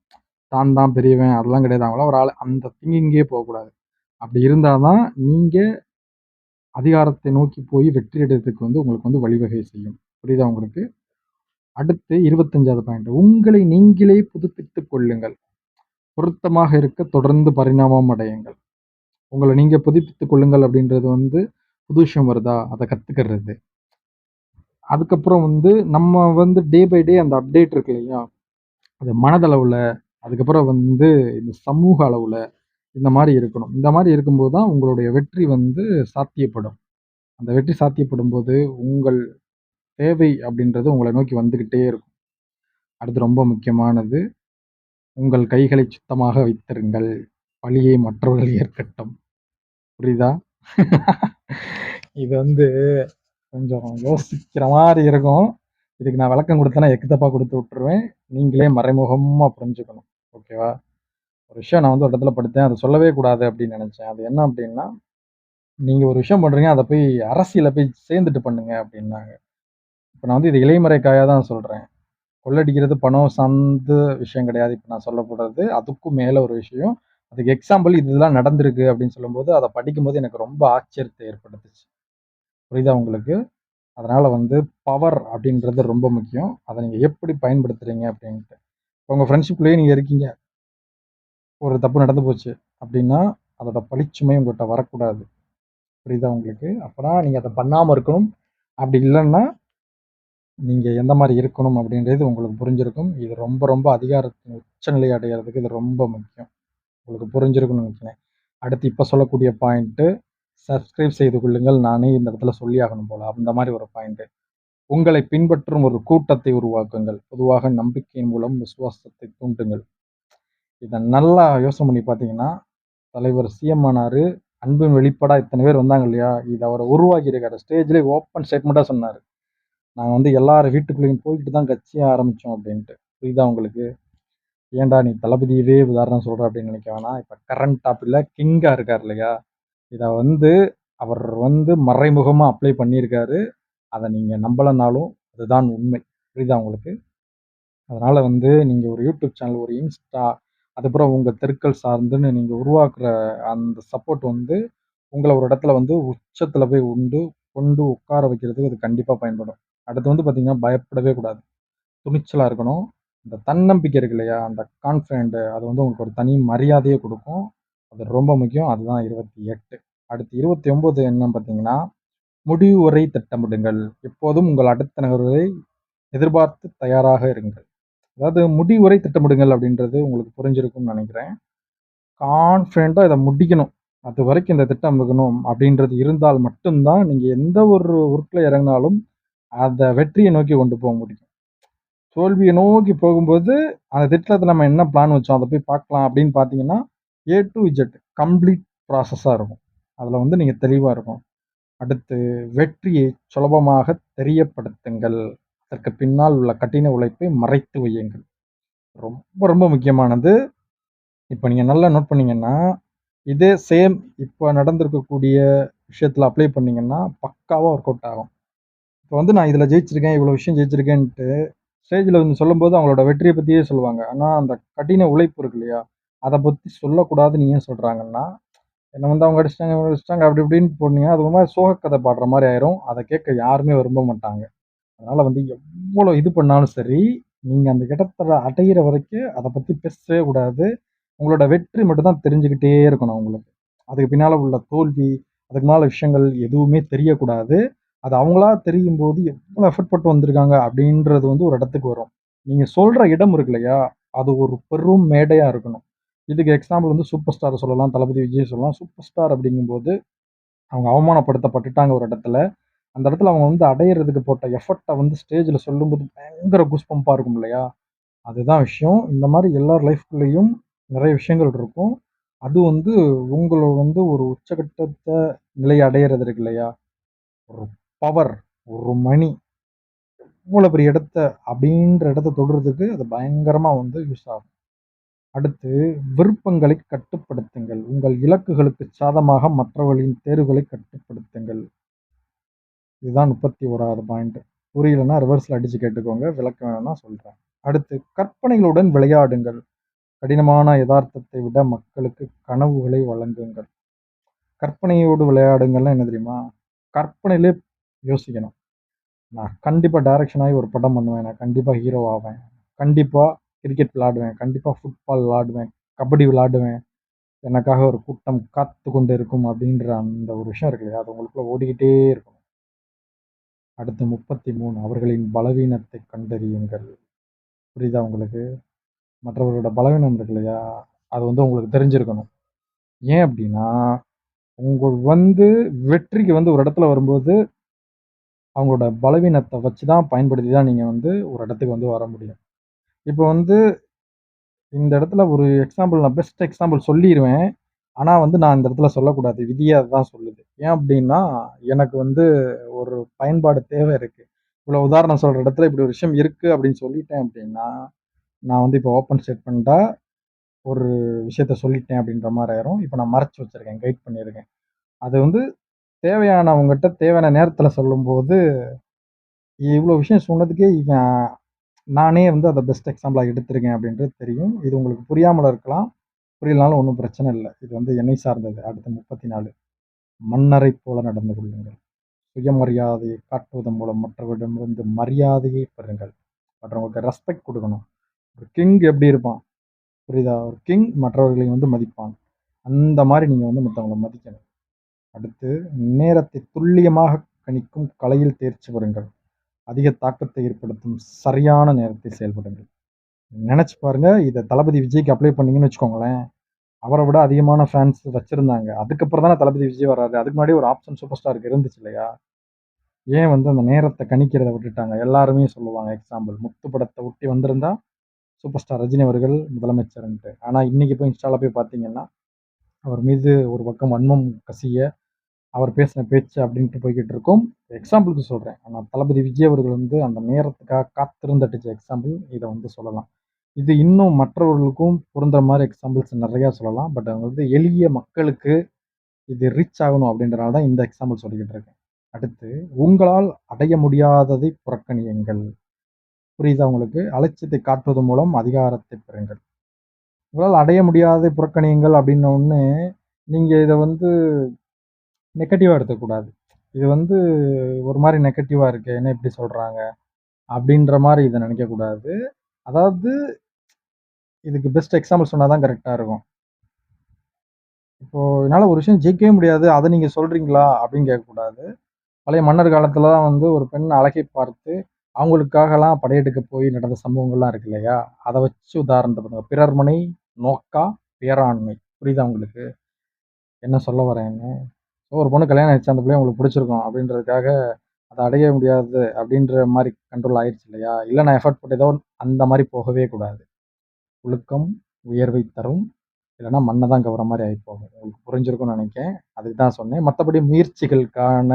தான் தான் பெரியவன் அதெல்லாம் கிடையாது. அவங்கலாம் ஒரு ஆளு. அந்த திங்கிங்கே போகக்கூடாது. அப்படி இருந்தா தான், நீங்க அதிகாரத்தை நோக்கி போய் வெற்றி அடையறதுக்கு வந்து உங்களுக்கு வந்து வழிவகை செய்யும். புரியுதா உங்களுக்கு? அடுத்து 25வது பாயிண்ட். உங்களை நீங்களே புதுப்பித்துக் கொள்ளுங்கள். பொருத்தமாக இருக்க தொடர்ந்து பரிணாமம் அடையுங்கள். உங்கள நீங்க புதுப்பித்துக் கொள்ளுங்கள் அப்படின்றது வந்து, புது விஷயம் வருதா, அத கத்துக்கிறது. அதுக்கப்புறம் வந்து நம்ம வந்து டே பை டே அந்த அப்டேட் இருக்கு இல்லையா? அது மனதளவுல, அதுக்கப்புறம் வந்து இந்த சமூக அளவுல, இந்த மாரி இருக்கணும். இந்த மாரி இருக்கும்போது தான் உங்களுடைய வெற்றி வந்து சாத்தியப்படும். அந்த வெற்றி சாத்தியப்படும்போது, உங்கள் தேவை அப்படின்றது உங்கள நோக்கி வந்துகிட்டே இருக்கும். அடுத்து ரொம்ப முக்கியமானது, உங்கள் கைகளை சுத்தமாக வைத்திருங்கள். பழியை மற்றவர்கள் ஏற்கட்டும். புரியுதா? இது வந்து கொஞ்சம் யோசிக்கிற மாரி இருக்கும். இதுக்கு நான் விளக்கம் குடுத்தேன்னா, எக்கு தப்பா குடுத்து விட்டுருவேன். நீங்களே மறைமுகமா புரிஞ்சுக்கணும். ஓகேவா? ஒரு விஷயம் நான் வந்து ஒரு இடத்துல படித்தேன். அத சொல்லவே கூடாது அப்படின்னு நெனச்சேன். அது என்ன அப்படின்னா, நீங்க ஒரு விஷயம் பண்றீங்க. அத போய் அரசியல்ல போய் சேர்ந்துட்டு பண்ணுங்க அப்படின்னாங்க. இப்ப நான் வந்து இது இலைமறை காயா தான் சொல்றேன். கொள்ளடிக்கிறது பணம் சார்ந்த விஷயம் கிடையாது. இப்ப நான் சொல்லப் போறது. அதுக்கும் மேல ஒரு விஷயம். அதுக்கு எக்ஸாம்பிள் இதெல்லாம் நடந்திருக்கு அப்படின்னு சொல்லும்போது, அத படிக்கும்போது எனக்கு ரொம்ப ஆச்சரியத்த ஏற்படுத்துச்சு. புரியுதா உங்களுக்கு? அதனால வந்து பவர் அப்படின்றது ரொம்ப முக்கியம். அத நீங்க எப்படி பயன்படுத்துறீங்க அப்படின்ட்டு. இப்ப உங்க ஃப்ரெண்ட்ஷிப்லயே நீங்க இருக்கீங்க. ஒரு தப்பு நடந்து போச்சு அப்படின்னா, அதோட பழிச்சுமை உங்கட்ட வரக்கூடாது. புரியுதா உங்களுக்கு? அப்பன்னா நீங்க அத பண்ணாம இருக்கணும். அப்படி இல்லன்னா, நீங்க எந்த மாரி இருக்கணும் அப்படின்றது உங்களுக்கு புரிஞ்சிருக்கும். இது ரொம்ப ரொம்ப அதிகாரத்தின் உச்சநிலை அடையறதுக்கு இது ரொம்ப முக்கியம். உங்களுக்கு புரிஞ்சிருக்கும்னு நெனைக்கிறேன். அடுத்து இப்ப சொல்லக்கூடிய பாயிண்ட்டு, சப்ஸ்கிரைப் செய்து கொள்ளுங்கள். நானே இந்த இடத்துல சொல்லியாகணும் போல. அந்த மாரி ஒரு பாயிண்ட். உங்களை பின்பற்றும் ஒரு கூட்டத்தை உருவாக்குங்கள். பொதுவாக நம்பிக்கையின் மூலம் விசுவாசத்தை தூண்டுங்கள். இத நல்லா யோசனை பண்ணி பார்த்தீங்கன்னா, தலைவர் சிஎம் ஆனாரு. அன்பின் வெளிப்பாடா இத்தன பேர் வந்தாங்க இல்லையா? இது அவர உருவாக்கியிருக்காரு. ஸ்டேஜ்லயே ஓப்பன் ஸ்டேட்மென்ட்டா சொன்னாரு. நாங்க வந்து எல்லார் வீட்டுக்குள்ளயும் போயிட்டு தான் கட்சியே ஆரம்பிச்சோம் அப்டின்ட்டு. புரியுதா உங்களுக்கு? ஏன்டா நீ தளபதியவே உதாரணம் சொல்ற அப்டின்னு நெனைக்க வேணாம். இப்ப கரண்ட் டாப்ல கிங்கா இருக்காரு இல்லையா? இத வந்து அவர் வந்து மறைமுகமா அப்ளை பண்ணியிருக்காரு. அத நீங்க நம்பலனாலும் அதுதான் உண்மை. புரியுதா உங்களுக்கு? அதனால வந்து நீங்க ஒரு யூடியூப் சேனல், ஒரு இன்ஸ்டா, அதுக்கப்புறம் உங்க தெருக்கள் சார்ந்துன்னு நீங்க உருவாக்குற அந்த சப்போர்ட் வந்து உங்கள ஒரு இடத்துல வந்து உச்சத்துல போய் கொண்டு உட்கார வைக்கிறதுக்கு அது கண்டிப்பா பயன்படும். அடுத்து வந்து பார்த்தீங்கன்னா, பயப்படவே கூடாது. துணிச்சலா இருக்கணும். இந்த தன்னம்பிக்கை இருக்கு இல்லையா? அந்த கான்ஃபிடென்ட் அது வந்து உங்களுக்கு ஒரு தனி மரியாதைய குடுக்கும். அது ரொம்ப முக்கியம். அதுதான் 28. அடுத்து 29 என்னன்னு பார்த்தீங்கன்னா, முடிவு வரை திட்டமிடுங்கள். எப்போதும் உங்கள் அடுத்த நகர்வை எதிர்பார்த்து தயாராக இருங்கள். அதாவது முடிவுரை திட்டமிடுங்கள் அப்படின்றது உங்களுக்கு புரிஞ்சிருக்கும்னு நினைக்கிறேன். கான்ஃபிடென்ட்டா இத முடிக்கணும். அதுவரைக்கும் இந்த திட்டம் இருக்கணும் அப்படின்றது இருந்தால் மட்டும் தான் நீங்க எந்த ஒரு ஒர்க்ல இறங்குனாலும், அத வெற்றிய நோக்கி கொண்டு போக முடியும். தோல்விய நோக்கி போகும்போது, அந்த திட்டத்துல நம்ம என்ன பிளான் வச்சோம், அத போய் பார்க்கலாம் அப்படின்னு பார்த்தீங்கன்னா, ஏ டூ இஜட் கம்ப்ளீட் ப்ராசஸா இருக்கும். அதுல வந்து நீங்க தெளிவா இருக்கணும். அடுத்து வெற்றியை சுலபமாக தெரியப்படுத்துங்கள். அதற்கு பின்னால் உள்ள கடின உழைப்பை மறைத்து வையுங்கள். ரொம்ப ரொம்ப முக்கியமானது. இப்ப நீங்க நல்லா நோட் பண்ணீங்கன்னா, இதே சேம் இப்ப நடந்திருக்கக்கூடிய விஷயத்துல அப்ளை பண்ணீங்கன்னா, பக்காவா ஒர்க் அவுட் ஆகும். இப்ப வந்து நான் இதுல ஜெயிச்சிருக்கேன், இவ்வளோ விஷயம் ஜெயிச்சிருக்கேன்ட்டு ஸ்டேஜ்ல வந்து சொல்லும்போது அவங்களோட வெற்றிய பத்தியே சொல்லுவாங்க. ஆனா, அந்த கடின உழைப்பு இருக்கு இல்லையா? அத பத்தி சொல்லக்கூடாதுன்னு ஏன் சொல்றாங்கன்னா, என்ன வந்து அவங்க அடிச்சுட்டாங்க, இவங்க அடிச்சுட்டாங்க அப்படி இப்படின்னு போனீங்கன்னா, அது ஒரு மாரி சோக கதை பாடுற மாரி ஆயிரும். அத கேட்க யாருமே விரும்ப மாட்டாங்க. அதனால வந்து எவ்வளோ இது பண்ணாலும் சரி, நீங்க அந்த இடத்துல அடையிற வரைக்கும் அத பத்தி பேசவே கூடாது. உங்களோட வெற்றி மட்டும் தான் தெரிஞ்சுக்கிட்டே இருக்கணும் உங்களுக்கு. அதுக்கு பின்னால உள்ள தோல்வி, அதுக்கு மேல விஷயங்கள் எதுவுமே தெரியக்கூடாது. அது அவங்களா தெரியும்போது எவ்வளோ எஃபோர்ட் போட்டு வந்திருக்காங்க அப்படின்றது வந்து ஒரு இடத்துக்கு வரும். நீங்க சொல்ற இடம் இருக்கு இல்லையா? அது ஒரு பெரும் மேடையா இருக்கணும். இதுக்கு எக்ஸாம்பிள் வந்து சூப்பர் ஸ்டார சொல்லலாம். தளபதி விஜய் சொல்லலாம். சூப்பர் ஸ்டார் அப்படிங்கும்போது அவங்க அவமானப்படுத்தப்பட்டுட்டாங்க ஒரு இடத்துல. அந்த இடத்துல அவங்க வந்து அடையறதுக்கு போட்ட எஃபர்ட்ட வந்து ஸ்டேஜ்ல சொல்லும்போது பயங்கர கூஸ் பம்பா இருக்கும் இல்லையா? அதுதான் விஷயம். இந்த மாரி எல்லார் லைஃப்குள்ளயும் நெறைய விஷயங்கள் இருக்கும். அது வந்து உங்கள வந்து ஒரு உச்சகட்டத்த நிலை அடையறது இருக்கு இல்லையா? ஒரு பவர், ஒரு மணி, இவ்வளோ பெரிய இடத்த அப்படின்ற இடத்த தொடுறதுக்கு அது பயங்கரமா வந்து யூஸ் ஆகும். அடுத்து விருப்பங்களை கட்டுப்படுத்துங்கள். உங்கள் இலக்குகளுக்கு சாதமாக மற்றவர்களின் தேர்வுகளை கட்டுப்படுத்துங்கள். இதுதான் 31வது பாயிண்ட். புரியலன்னா ரிவர்ஸ்ல அடிச்சு கேட்டுக்கோங்க. விளக்கம் வேணும்னா சொல்றேன். அடுத்து கற்பனைகளுடன் விளையாடுங்கள். கடினமான எதார்த்தத்தை விட மக்களுக்கு கனவுகளை வழங்குங்கள். கற்பனையோடு விளையாடுங்கள்னா என்ன தெரியுமா? கற்பனையிலே யோசிக்கணும். நான் கண்டிப்பா டைரக்ஷன் ஆயி ஒரு படம் பண்ணுவேன். நான் கண்டிப்பா ஹீரோ ஆவேன். கண்டிப்பா கிரிக்கெட் விளையாடுவேன். கண்டிப்பா ஃபுட்பால் விளையாடுவேன். கபடி விளையாடுவேன். எனக்காக ஒரு கூட்டம் காத்து கொண்டு இருக்கும் அப்படின்ற அந்த ஒரு விஷயம் இருக்கு இல்லையா? அது உங்களுக்குள்ள ஓடிக்கிட்டே இருக்கும். அடுத்து 33 அவர்களின் பலவீனத்தை கண்டறியுங்கள். புரியுதா உங்களுக்கு? மற்றவர்களோட பலவீனம் இருக்கு இல்லையா? அது வந்து உங்களுக்கு தெரிஞ்சிருக்கணும். ஏன் அப்டின்னா, உங்கள் வந்து வெற்றிக்கு வந்து ஒரு இடத்துல வரும்போது, அவங்களோட பலவீனத்த வச்சு தான் பயன்படுத்தி தான் நீங்க வந்து ஒரு இடத்துக்கு வந்து வர முடியும். இப்ப வந்து இந்த இடத்துல ஒரு எக்ஸாம்பிள் நான் பெஸ்ட் எக்ஸாம்பிள் சொல்லிருவேன். ஆனா வந்து நான் இந்த இடத்துல சொல்லக்கூடாது. விதியே அதுதான் சொல்லுது. ஏன் அப்டின்னா, எனக்கு வந்து ஒரு பயன்பாடு தேவை இருக்கு. இவ்வளோ உதாரணம் சொல்ற இடத்துல இப்படி ஒரு விஷயம் இருக்கு அப்படின்னு சொல்லிட்டேன் அப்டின்னா, நான் வந்து இப்போ ஓப்பன் ஸ்டேட்மென்ட்டா ஒரு விஷயத்த சொல்லிட்டேன் அப்படின்ற மாரி ஆயிரும். இப்ப நான் மறைச்சு வச்சிருக்கேன். கைட் பண்ணியிருக்கேன். அது வந்து தேவையானவங்கட்ட தேவையான நேரத்துல சொல்லும்போது, இவ்ளோ விஷயம் சொன்னதுக்கே நானே வந்து அத பெஸ்ட் எக்ஸாம்பிளா எடுத்திருக்கேன் அப்படின்றது தெரியும். இது உங்களுக்கு புரியாமல இருக்கலாம். புரியலனாலும் ஒண்ணும் பிரச்சனை இல்ல. இது வந்து என்னை சார்ந்தது. அடுத்து 34 மன்னரைப் போல நடந்து கொள்ளுங்கள். சுயமரியாதையை காட்டுவதன் மூலம் மற்றவரிடமிருந்து மரியாதையை பெறுங்கள். மற்றவங்களுக்கு ரெஸ்பெக்ட் குடுக்கணும். ஒரு கிங் எப்படி இருப்பான்? புரியுதா? ஒரு கிங் மற்றவர்களை வந்து மதிப்பான். அந்த மாரி நீங்க வந்து மத்தவங்கள மதிக்கணும். அடுத்து நேரத்தை துல்லியமாக கணிக்கும் கலையில் தேர்ச்சி பெறுங்கள். அதிக தாக்கத்தை ஏற்படுத்தும் சரியான நேரத்தில் செயல்படுங்கள். நெனச்சு பாருங்க, இத தளபதி விஜய்க்கு அப்ளை பண்ணீங்கன்னு வச்சுக்கோங்களேன், அவர விட அதிகமான ஃபேன்ஸ் வச்சிருந்தாங்க. அதுக்கப்புறம் தானே தளபதி விஜய் வராரு. அதுக்கு முன்னாடி ஒரு ஆப்ஷன் சூப்பர் ஸ்டாருக்கு இருந்துச்சு இல்லையா? ஏன் வந்து அந்த நேரத்த கணிக்கிறத விட்டுட்டாங்க? எல்லாருமே சொல்லுவாங்க எக்ஸாம்பிள் முத்து படத்த ஒட்டி வந்திருந்தா, சூப்பர் ஸ்டார் ரஜினி அவர்கள் முதலமைச்சர்ன்ட்டு. ஆனா இன்னைக்கு போய் இன்ஸ்டால போய் பார்த்தீங்கன்னா, அவர் மீது ஒரு பக்கம் வன்மம் கசிய அவர் பேசின பேச்சு அப்படின்ட்டு போய்க்கிட்டு இருக்கும். எக்ஸாம்பிளுக்கு சொல்றேன். ஆனா தளபதி விஜய் அவர்கள் வந்து அந்த நேரத்துக்காக காத்திருந்து அடிச்ச எக்ஸாம்பிள் இத வந்து சொல்லலாம். இது இன்னும் மற்றவர்களுக்கும் பொருந்துற மாரி எக்ஸாம்பிள்ஸ் நெறையா சொல்லலாம். பட் அது வந்து எளிய மக்களுக்கு இது ரீச் ஆகணும் அப்படின்றனால தான் இந்த எக்ஸாம்பிள் சொல்லிக்கிட்டு இருக்கேன். அடுத்து, உங்களால் அடைய முடியாததை புறக்கணியுங்கள். புரியுதா உங்களுக்கு? அலட்சியத்தை காட்டுவது மூலம் அதிகாரத்தை பெறுங்கள். உங்களால் அடைய முடியாததை புறக்கணியுங்கள் அப்படின்ன உடனே, நீங்க இத வந்து நெகட்டிவா எடுத்துக்கக்கூடாது. இது வந்து ஒரு மாரி நெகட்டிவா இருக்கே, என்ன இப்படி சொல்றாங்க? அப்படின்ற மாரி இத நினைக்கக்கூடாது. அதாவது இதுக்கு பெஸ்ட் எக்ஸாம்பிள் சொன்னா தான் கரெக்ட்டா இருக்கும். இப்போ என்னால ஒரு விஷயம் ஜெயிக்கவே முடியாது. அத நீங்க சொல்றீங்களா? அப்படின்னு கேட்கக்கூடாது. பழைய மன்னர் காலத்துலலாம் வந்து ஒரு பெண் அழகை பார்த்து, அவங்களுக்காகலாம் படையெடுக்க போய் நடந்த சம்பவங்கள்லாம் இருக்கு இல்லையா? அத வச்சு உதாரணத்த பாருங்க. பிறர் மனை நோக்கா பேராண்மை. புரியுதா உங்களுக்கு? என்ன சொல்ல வரேன்னு? ஒரு பொண்ணு கல்யாணம் ஆயிடுச்சு. அந்த பிள்ளைய உங்களுக்கு பிடிச்சிருக்கும் அப்படின்றதுக்காக, அத அடைய முடியாது அப்படின்ற மாரி கண்ட்ரோல் ஆயிருச்சு இல்லையா? இல்ல நான் எஃபோர்ட் போட்டு ஏதோ அந்த மாரி போகவே கூடாது. ஒழுக்கம் உயர்வை தரும். இல்லன்னா மண்ண தான் கவர மாரி ஆயி போகும். உங்களுக்கு புரிஞ்சிருக்கும்னு நெனைக்கிறேன். அதுக்கு தான் சொன்னேன். மத்தபடி முயற்சிகளுக்கான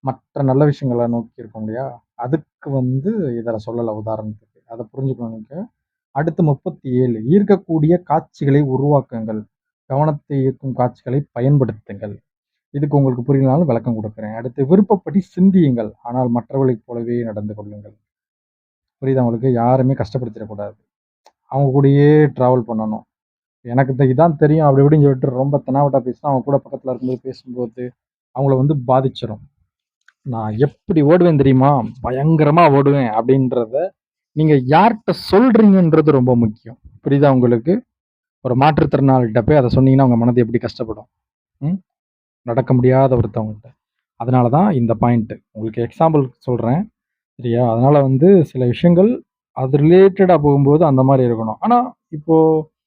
மற்ற நல்ல விஷயங்கள நோக்கி இருக்கோம் இல்லையா? அதுக்கு வந்து இத சொல்லல உதாரணத்துக்கு. அத புரிஞ்சுக்கணும்னு நெனைக்கிறேன். அடுத்து 37 ஈர்க்கக்கூடிய காட்சிகளை உருவாக்குங்கள். கவனத்தை ஈர்க்கும் காட்சிகளை பயன்படுத்துங்கள். இதுக்கு உங்களுக்கு புரியலனாலும் விளக்கம் குடுக்குறேன். அடுத்து விருப்பப்படி சிந்தியுங்கள். ஆனால் மற்றவர்களைப் போலவே நடந்து கொள்ளுங்கள். புரியுதா உங்களுக்கு? யாரையுமே கஷ்டப்படுத்திறக்கூடாது. அவங்க கூடயே ட்ராவல் பண்ணணும். எனக்கு இதான் தெரியும் அப்படி இப்படின்னு சொல்லிட்டு ரொம்ப தெனாவட்டா பேசினா, அவங்க கூட பக்கத்துல இருக்கும்போது பேசும்போது, அவங்கள வந்து பாதிச்சிரும். நான் எப்படி ஓடுவேன் தெரியுமா? பயங்கரமா ஓடுவேன் அப்படின்றத, நீங்க யார்ட்ட சொல்றீங்கன்றது ரொம்ப முக்கியம். புரியுதா உங்களுக்கு? ஒரு மாற்றுத்திறனாளிட்ட போய் அத சொன்னீங்கன்னா, அவங்க மனது எப்படி கஷ்டப்படும்? ம். நடக்க முடியாத ஒருத்தவங்கட்ட. அதனால தான் இந்த பாயிண்ட். உங்களுக்கு எக்ஸாம்பிள் சொல்றேன். சரியா? அதனால வந்து சில விஷயங்கள் அது ரிலேட்டடா போகும்போது அந்த மாரி இருக்கணும். ஆனா, இப்போ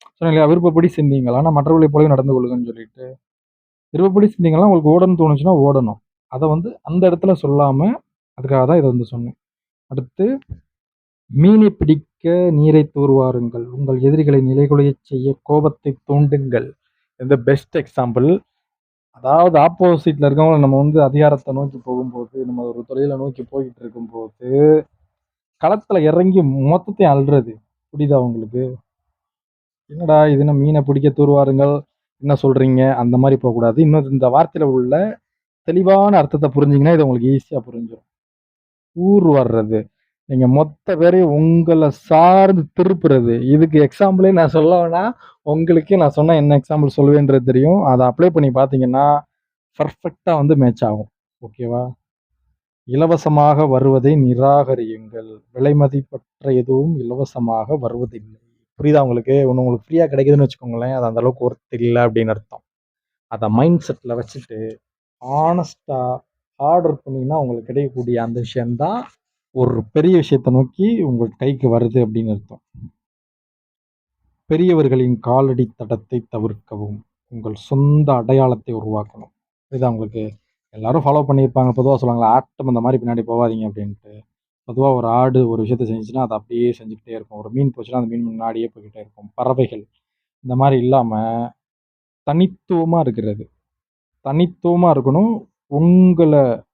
சொன்னேன் இல்லையா? விருப்பப்படி சிந்தியுங்கள். ஆனா மற்றவர்களைப் போலவே நடந்து கொள்ளுங்கன்னு சொல்லிட்டு. விருப்பப்படி சிந்திங்கன்னா, உங்களுக்கு ஓடணும்னு தோணுச்சுன்னா ஓடணும். அத வந்து அந்த இடத்துல சொல்லாம, அதுக்காக தான் இத வந்து சொன்னேன். அடுத்து, மீனை பிடிக்க நீரை தூர்வாருங்கள். உங்கள் எதிரிகளை நிலைகுலையச் செய்ய கோபத்தை தூண்டுங்கள். இது பெஸ்ட் எக்ஸாம்பிள். அதாவது ஆப்போசிட்ல இருக்கவங்கள நம்ம வந்து அதிகாரத்த நோக்கி போகும்போது, நம்ம ஒரு தொழில நோக்கி போயிட்டு இருக்கும்போது, களத்துல இறங்கி மொத்தத்தையும் அள்றது. புரியுதா உங்களுக்கு? என்னடா இது என்ன மீன பிடிக்க தூர்வாருங்கள், என்ன சொல்றீங்க? அந்த மாரி போக்கூடாது. இன்னும் இந்த வார்த்தையில உள்ள தெளிவான அர்த்தத்த புரிஞ்சீங்கன்னா, இது உங்களுக்கு ஈஸியா புரிஞ்சிரும். ஊர் வர்றது. நீங்க மொத்த பேரையும் உங்கள சார்ந்து திருப்புறது. இதுக்கு எக்ஸாம்பிளே நான் சொல்லவேணா, உங்களுக்கே நான் சொன்னா என்ன எக்ஸாம்பிள் சொல்லுவேன்றது தெரியும். அத அப்ளை பண்ணி பார்த்தீங்கன்னா, பெர்ஃபெக்ட்டா வந்து மேட்ச் ஆகும். ஓகேவா? இலவசமாக வருவதை நிராகரியுங்கள். விலைமதிப்பற்ற எதுவும் இலவசமாக வருவதில்லை. புரியுதா உங்களுக்கு? ஒண்ணு உங்களுக்கு ஃப்ரீயா கிடைக்குதுன்னு வச்சுக்கோங்களேன், அது அந்த அளவுக்கு ஒர்த் இல்ல அப்படின்னு அர்த்தம். அத மைண்ட் செட்ல வச்சுட்டு, ஹானஸ்ட்டா ஹார்ட் ஒர்க் பண்ணீங்கன்னா, உங்களுக்கு கிடைக்கக்கூடிய அந்த விஷயம் தான் ஒரு பெரிய விஷயத்த நோக்கி உங்கள் கைக்கு வருது அப்படின்னு அர்த்தம். பெரியவர்களின் காலடி தடத்தை தவிர்க்கவும். உங்கள் சொந்த அடையாளத்தை உருவாக்கணும். புரியுதா உங்களுக்கு? எல்லாரும் ஃபாலோ பண்ணியிருப்பாங்க. பொதுவா சொல்லுவாங்கல்ல, ஆட்டம் அந்த மாரி பின்னாடி போவாதீங்க அப்படின்ட்டு. பொதுவா ஒரு ஆடு ஒரு விஷயத்த செஞ்சுச்சுன்னா, அத அப்படியே செஞ்சுக்கிட்டே இருக்கும். ஒரு மீன் போச்சுன்னா, அந்த மீன் முன்னாடியே போய்க்கிட்டே இருக்கும். பறவைகள் இந்த மாரி இல்லாம, தனித்துவமா இருக்கிறது. தனித்துவமா இருக்கணும். உங்கள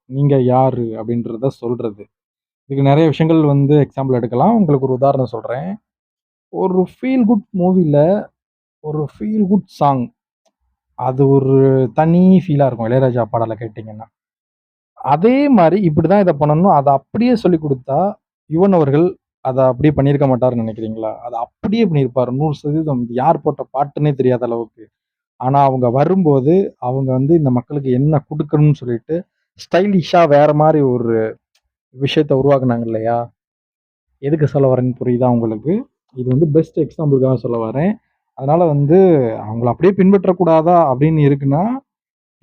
நீங்க யாரு அப்படின்றத சொல்றது. இதுக்கு நெறைய விஷயங்கள் வந்து எக்ஸாம்பிள் எடுக்கலாம். உங்களுக்கு ஒரு உதாரணம் சொல்றேன். ஒரு ஃபீல் குட் மூவில ஒரு ஃபீல் குட் சாங். அது ஒரு தனி ஃபீலா இருக்கும். இளையராஜா பாடல கேட்டீங்கன்னா. அதே மாரி இப்படிதான் இத பண்ணணும். அத அப்படியே சொல்லிக் குடுத்தா, யுவன் அவர்கள் அத அப்படியே பண்ணியிருக்க மாட்டாருன்னு நெனைக்கிறீங்களா? அத அப்படியே பண்ணியிருப்பாரு. 100% இது யார் போட்ட பாட்டுன்னே தெரியாத அளவுக்கு. ஆனா அவங்க வரும்போது, அவங்க வந்து இந்த மக்களுக்கு என்ன குடுக்கணும்னு சொல்லிட்டு, ஸ்டைலிஷா வேற மாரி ஒரு விஷயத்த உருவாக்குனாங்க இல்லையா? எதுக்கு சொல்ல வரேன்னு புரியுதா உங்களுக்கு? இது வந்து பெஸ்ட் எக்ஸாம்பிள்க்காக சொல்ல வரேன். அதனால வந்து அவங்கள அப்படியே பின்பற்றக்கூடாதா அப்படின்னு இருக்குன்னா,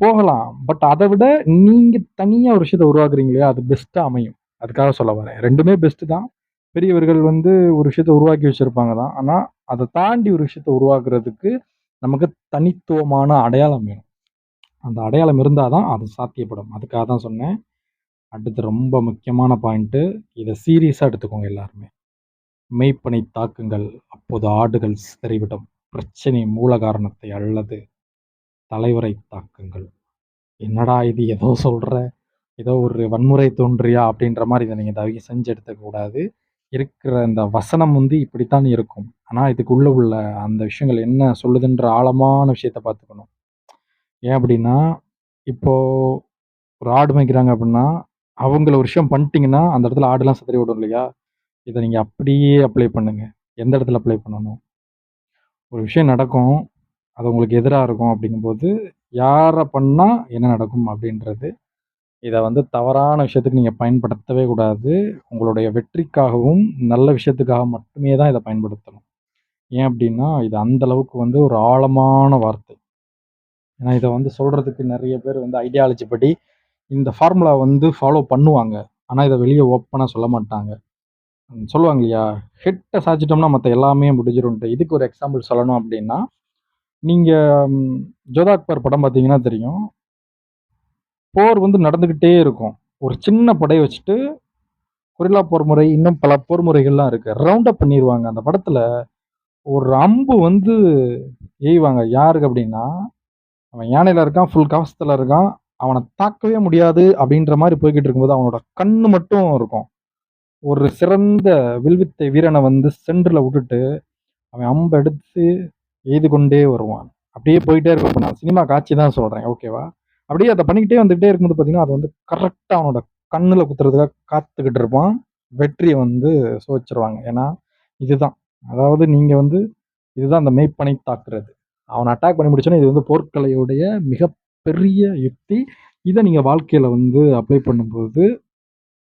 போகலாம். பட் அத விட நீங்க தனியா ஒரு விஷயத்த உருவாக்குறீங்க இல்லையா? அது பெஸ்ட்டா அமையும். அதுக்காக சொல்ல வரேன். 2மே பெஸ்ட் தான். பெரியவர்கள் வந்து ஒரு விஷயத்த உருவாக்கி வச்சிருப்பாங்க தான். ஆனா, அத தாண்டி ஒரு விஷயத்த உருவாக்குறதுக்கு நமக்கு தனித்துவமான அடையாளம் வேணும். அந்த அடையாளம் இருந்தா தான் அது சாத்தியப்படும். அதுக்காக தான் சொன்னேன். அடுத்து ரொம்ப முக்கியமான பாயிண்ட்டு. இத சீரியஸா எடுத்துக்கோங்க எல்லாருமே. மேய்ப்பனை தாக்குங்கள். அப்போது ஆடுகள் சிதறிவிடும். பிரச்சனையின் மூல காரணத்தை அல்லது தலைவரை தாக்குங்கள். என்னடா இது ஏதோ சொல்ற? ஏதோ ஒரு வன்முறை தோன்றியா? அப்படின்ற மாரி இத நீங்க தயவு செஞ்சு எடுத்துக்க கூடாது. இருக்கிற இந்த வசனம் வந்து இப்படித்தான் இருக்கும். ஆனா, இதுக்குள்ள உள்ள அந்த விஷயங்கள் என்ன சொல்லுதுன்ற ஆழமான விஷயத்த பார்த்துக்கணும். ஏன் அப்படின்னா, இப்போ ஒரு ஆடு மேய்க்கிறாங்க அப்படின்னா, அவங்கள ஒரு விஷயம் பண்ணிட்டீங்கன்னா, அந்த இடத்துல ஆடுலாம் சிதறி ஓடும் இல்லையா? இத நீங்க அப்படியே அப்ளை பண்ணுங்க. எந்த இடத்துல அப்ளை பண்ணணும்? ஒரு விஷயம் நடக்கும். அது உங்களுக்கு எதிரா இருக்கும் அப்படிங்கும்போது, யார பண்ணா என்ன நடக்கும் அப்படின்றது, இத வந்து தவறான விஷயத்துக்கு நீங்க பயன்படுத்தவே கூடாது. உங்களுடைய வெற்றிக்காகவும், நல்ல விஷயத்துக்காக மட்டுமே தான் இத பயன்படுத்தணும். ஏன் அப்படின்னா, இது அந்த அளவுக்கு வந்து ஒரு ஆழமான வார்த்தை. ஏன்னா, இத வந்து சொல்றதுக்கு நெறைய பேர் வந்து ஐடியாலஜி படி இந்த ஃபார்முலா வந்து ஃபாலோ பண்ணுவாங்க. ஆனா, இத வெளிய ஓப்பனா சொல்ல மாட்டாங்க. சொல்லுவாங்க இல்லையா? ஹெட்ட சாய்ச்சிட்டோம்னா மத்த எல்லாமே முடிஞ்சிரும்ன்ட்டு. இதுக்கு ஒரு எக்ஸாம்பிள் சொல்லணும் அப்டின்னா, நீங்க ம் ஜோதா அக்பர் படம் பார்த்தீங்கன்னா தெரியும். போர் வந்து நடந்துகிட்டே இருக்கும். ஒரு சின்ன படைய வச்சுட்டு, கொரில்லா போர் முறை, இன்னும் பல போர் முறைகள்லாம் இருக்கு. ரவுண்ட் அப் பண்ணிருவாங்க. அந்த படத்துல ஒரு அம்பு வந்து எய்வாங்க. யாருக்கு அப்டின்னா, அவன் யானையில இருக்கான், ஃபுல் கவசத்துல இருக்கான். அவன தாக்கவே முடியாது அப்டின்ற மாரி போய்க்கிட்டு இருக்கும்போது, அவனோட கண்ணு மட்டும் இருக்கும். ஒரு சிறந்த வில்வித்தை வீரன வந்து சென்டர்ல வுட்டுட்டு, அவன் அம்ப எடுத்து எய்து கொண்டே வருவான். அப்படியே போயிட்டே இருக்கும். இப்ப நான் சினிமா காட்சி தான் சொல்றேன். ஓகேவா? அப்படியே அத பண்ணிக்கிட்டே வந்துட்டே இருக்கும்போது பார்த்தீங்கன்னா, அது வந்து கரெக்ட்டா அவனோட கண்ணுல குத்துறதுக்காக காத்துக்கிட்டு இருப்பான். வெற்றிய வந்து சுவைச்சுருவாங்க. ஏன்னா, இதுதான். அதாவது நீங்க வந்து இதுதான் அந்த மேய்ப்பனை தாக்குறது. அவன அட்டாக் பண்ணி முடிச்சோனே, இது வந்து போர்க்கலையுடைய மிகப்பெரிய யுக்தி. இத நீங்க வாழ்க்கையில வந்து அப்ளை பண்ணும்போது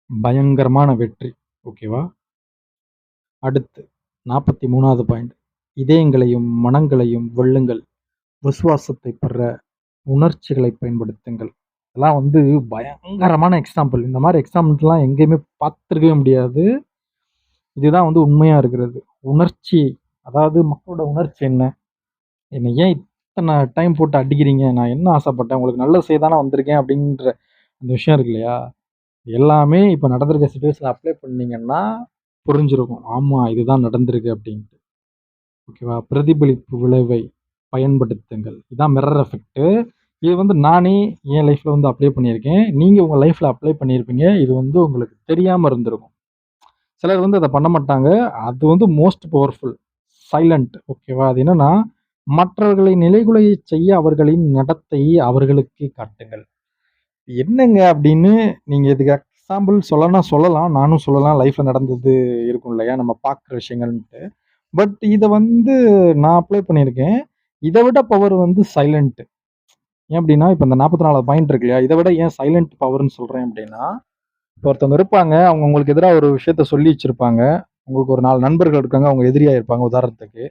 பயங்கரமான வெற்றி. ஓகேவா? அடுத்து 43வது பாயிண்ட். இதயங்களையும், மனங்களையும் வெல்லுங்கள். விசுவாசத்தை பெற உணர்ச்சிகளை பயன்படுத்துங்கள். இதெல்லாம் வந்து பயங்கரமான எக்ஸாம்பிள். இந்த மாரி எக்ஸாம்பிள்லாம் எங்கேயுமே பார்த்துருக்கவே முடியாது. இதுதான் வந்து உண்மையா இருக்கிறது. உணர்ச்சி அதாவது மக்களோட உணர்ச்சி என்ன? என்ன ஏன் இத்தன டைம் போட்டு அடிக்கிறீங்க? நான் என்ன ஆசைப்பட்டேன்? உங்களுக்கு நல்லது செய்ய தானே வந்திருக்கேன் அப்படின்ற அந்த விஷயம் இருக்கு இல்லையா? எல்லாமே இப்ப நடந்திருக்க சிச்சுவேஷன்ல அப்ளை பண்ணீங்கன்னா புரிஞ்சிருக்கும். ஆமா இதுதான் நடந்திருக்கு அப்படின்ட்டு. ஓகேவா? பிரதிபலிப்பு விளைவை பயன்படுத்துங்கள். இதான் மிரர் எஃபெக்ட். இது வந்து நானே என் லைஃப்ல வந்து அப்ளை பண்ணியிருக்கேன். நீங்க உங்க லைஃப்ல அப்ளை பண்ணியிருப்பீங்க. இது வந்து உங்களுக்கு தெரியாம இருந்திருக்கும். சிலர் வந்து அத பண்ண மாட்டாங்க. அது வந்து மோஸ்ட் பவர்ஃபுல். சைலன்ட் ஓகேவா? அது என்னன்னா, மற்றவர்களை நிலைகுலையச் செய்ய அவர்களின் நடத்தையை அவர்களுக்கே காட்டுங்கள். என்னங்க அப்படின்னு நீங்க இதுக்கு எக்ஸாம்பிள் சொல்லனா சொல்லலாம். நானும் சொல்லலாம். லைஃப்ல நடந்தது இருக்கும் இல்லையா? நம்ம பார்க்குற விஷயங்கள்ன்ட்டு. பட் இத வந்து நான் அப்ளை பண்ணியிருக்கேன். இத விட பவர் வந்து சைலன்ட். ஏன் அப்டின்னா, இப்ப இந்த 44 பாயிண்ட் இருக்கு இல்லையா? இத விட ஏன் சைலன்ட் பவர்ன்னு சொல்றேன் அப்டின்னா, இப்ப ஒருத்தவங்க இருப்பாங்க. அவங்க உங்களுக்கு எதிரா ஒரு விஷயத்த சொல்லி வச்சிருப்பாங்க. உங்களுக்கு ஒரு 4 நண்பர்கள் இருக்காங்க. அவங்க எதிரியா இருப்பாங்க உதாரணத்துக்கு.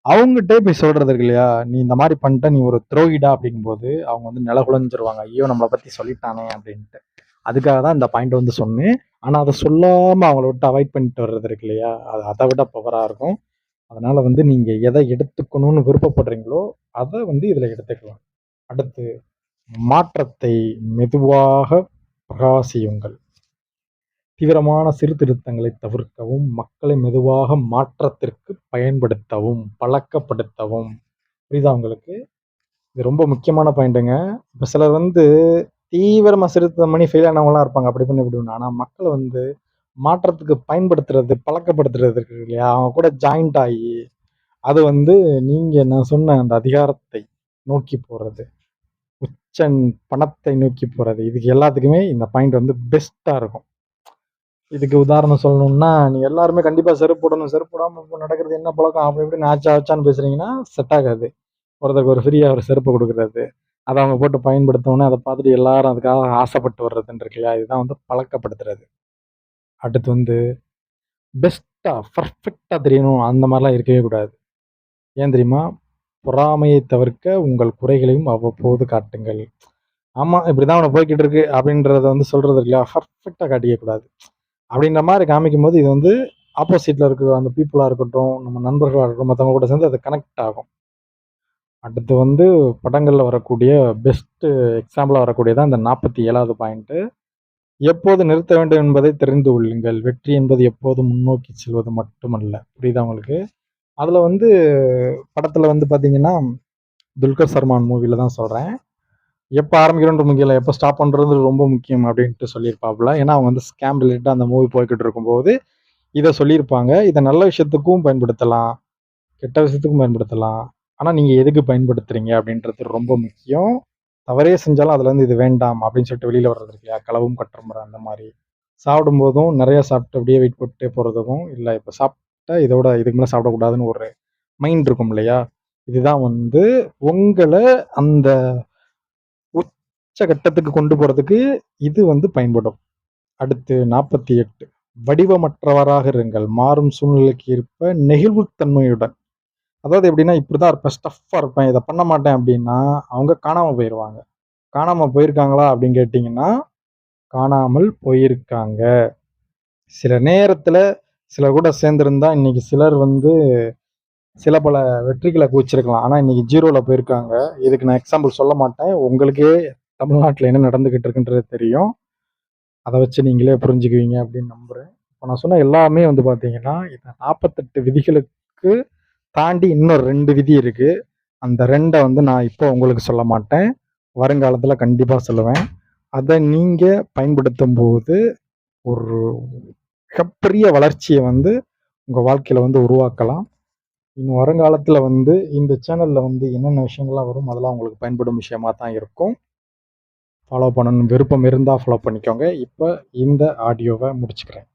அவங்ககிட்டயே போய் சொல்றது இருக்கு இல்லையா? "நீ இந்த மாரி பண்ணிட்ட. நீ ஒரு துரோகிடா" அப்படிங்கும்போது, அவங்க வந்து நிலகுலஞ்சிருவாங்க. "ஐயோ! நம்மள பத்தி சொல்லிட்டானே" அப்படின்ட்டு. அதுக்காக தான் இந்த பாயிண்ட் வந்து சொன்னேன். ஆனா அத சொல்லாம அவங்கள விட்டு அவாய்ட் பண்ணிட்டு வர்றது இருக்கு இல்லையா? அது அத விட பவரா இருக்கும். அதனால வந்து நீங்க எத எடுத்துக்கணும்னு விருப்பப்படுறீங்களோ, அத வந்து இதுல எடுத்துக்கலாம். அடுத்து மாற்றத்தை மெதுவாக பிரகாசியுங்கள். தீவிரமான சீர்திருத்தங்களை தவிர்க்கவும், மக்களை மெதுவாக மாற்றத்திற்கு பயன்படுத்தவும், பழக்கப்படுத்தவும். புரியுதா உங்களுக்கு? இது ரொம்ப முக்கியமான பாயிண்ட்டுங்க. இப்ப சிலர் வந்து தீவிரமா சீர்திருத்தம் பண்ணி ஃபெயில் ஆனவங்கலாம் இருப்பாங்க. அப்படி பண்ணி இப்படி பண்ணி. ஆனா மக்கள வந்து மாற்றத்துக்கு பயன்படுத்துறது, பழக்கப்படுத்துறது இருக்கு இல்லையா? அவங்க கூட ஜாயிண்ட் ஆயி, அது வந்து நீங்க நான் சொன்ன அந்த அதிகாரத்தை நோக்கி போறது. உச்சன் பணத்தை நோக்கி போறது. இதுக்கு எல்லாத்துக்குமே இந்த பாயிண்ட் வந்து பெஸ்ட்டா இருக்கும். இதுக்கு உதாரணம் சொல்லணும்னா, நீங்க எல்லாருமே கண்டிப்பா செருப்பு போடணும். செருப்பு போடாம இப்ப நடக்கிறது என்ன பழக்கம்? அப்படி இப்படின்னு ஆச்சா ஆச்சான்னு பேசுறீங்கன்னா, செட் ஆகாது. ஒருத்தருக்கு ஒரு ஃப்ரீயா ஒரு செருப்பு குடுக்குறது. அத அவங்க போட்டு பயன்படுத்தவுனே, அத பார்த்துட்டு எல்லாரும் அதுக்காக ஆசைப்பட்டு வர்றதுன்னு இருக்கு இல்லையா? இதுதான் வந்து பழக்கப்படுத்துறது. அடுத்து வந்து பெஸ்ட்டா, பெர்ஃபெக்ட்டா தெரியணும் அந்த மாரிலாம் இருக்கவே கூடாது. ஏன் தெரியுமா? பொறாமையை தவிர்க்க உங்கள் குறைகளையும் அவ்வப்போது காட்டுங்கள். ஆமா, இப்படிதான் அவனுக்கு போய்க்கிட்டு இருக்கு அப்படின்றத வந்து சொல்றது இருக்கு இல்லையா? பெர்ஃபெக்ட்டா காட்டிக்க கூடாது. அப்படின்ற மாரி காமிக்கும்போது, இது வந்து ஆப்போசிட்ல இருக்கிற அந்த பீப்பிளா இருக்கட்டும், நம்ம நண்பர்களா இருக்கட்டும், மத்தவங்க கூட சேர்ந்து அது கனெக்ட் ஆகும். அடுத்து வந்து படங்கள்ல வரக்கூடிய பெஸ்ட் எக்ஸாம்பிளா வரக்கூடியது அந்த 47வது பாயிண்ட். எப்போது நிறுத்த வேண்டும் என்பதை தெரிந்து கொள்ளுங்கள். வெற்றி என்பது எப்போதும் முன்னோக்கி செல்வது மட்டுமல்ல. புரியுதா உங்களுக்கு? அதுல வந்து படத்துல வந்து பார்த்தீங்கன்னா, துல்கர் சல்மான் மூவில தான் சொல்றேன். எப்ப ஆரம்பிக்கிறோம்ன்றது முக்கியம் இல்ல. எப்ப ஸ்டாப் பண்றது ரொம்ப முக்கியம் அப்டின்ட்டு சொல்லியிருப்பாப்புல. ஏன்னா, அவங்க வந்து ஸ்கேம் ரிலேட்டடா அந்த மூவி போய்க்கிட்டு இருக்கும்போது, இத சொல்லியிருப்பாங்க. இத நல்ல விஷயத்துக்கும் பயன்படுத்தலாம். கெட்ட விஷயத்துக்கும் பயன்படுத்தலாம். ஆனா, நீங்க எதுக்கு பயன்படுத்துறீங்க அப்டின்றது ரொம்ப முக்கியம். தவறே செஞ்சாலும் அதுலேருந்து இது வேண்டாம் அப்படின்னு சொல்லிட்டு வெளியில் வர்றது இருக்கு இல்லையா? களவும் கற்றுமுறை அந்த மாதிரி. சாப்பிடும்போதும் நிறைய சாப்பிட்டு அப்படியே வெயிட் போட்டுட்டே போகிறதுக்கும், இல்லை இப்போ சாப்பிட்டா இதோட இதுக்கு மேலே சாப்பிடக்கூடாதுன்னு ஒரு மைண்ட் இருக்கும் இல்லையா? இதுதான் வந்து உங்களை அந்த உச்சகட்டத்துக்கு கொண்டு போறதுக்கு இது வந்து பயன்படும். அடுத்து 48 வடிவமற்றவராக இருங்கள். மாறும் சூழ்நிலைக்கு ஏற்ப நெகிழ்வுத்தன்மையுடன். அதாவது எப்படின்னா, இப்படிதான் இருப்பேன், ஸ்டஃப்பா இருப்பேன், இதை பண்ண மாட்டேன் அப்படின்னா, அவங்க காணாம போயிருவாங்க. காணாம போயிருக்காங்களா அப்படின்னு கேட்டிங்கன்னா, காணாமல் போயிருக்காங்க. சில நேரத்துல சிலர் கூட சேர்ந்திருந்தா, இன்னைக்கு சிலர் வந்து சில பல வெற்றிகளை குவிச்சிருக்கலாம். ஆனா இன்னைக்கு 0ல போயிருக்காங்க. இதுக்கு நான் எக்ஸாம்பிள் சொல்ல மாட்டேன். உங்களுக்கே தமிழ்நாட்டுல என்ன நடந்துகிட்டு இருக்குன்றது தெரியும். அத வச்சு நீங்களே புரிஞ்சுக்குவீங்க அப்படின்னு நம்புறேன். இப்ப நான் சொன்ன எல்லாமே வந்து பார்த்தீங்கன்னா, இந்த 48 விதிகளுக்கு தாண்டி இன்னும் 2 விதி இருக்கு. அந்த 2 வந்து நான் இப்போ உங்களுக்கு சொல்ல மாட்டேன். வருங்காலத்துல கண்டிப்பா சொல்லுவேன். அத நீங்க பயன்படுத்தும்போது, ஒரு மிகப்பெரிய வளர்ச்சிய வந்து உங்க வாழ்க்கையில வந்து உருவாக்கலாம். இன்னும் வருங்காலத்துல வந்து இந்த சேனல்ல வந்து என்னென்ன விஷயங்கள்லாம் வரும், அதெல்லாம் உங்களுக்கு பயன்படும் விஷயமா தான் இருக்கும். ஃபாலோ பண்ணணும்னு விருப்பம் இருந்தா ஃபாலோ பண்ணிக்கோங்க. இப்ப இந்த ஆடியோவ முடிச்சுக்கிறேன்.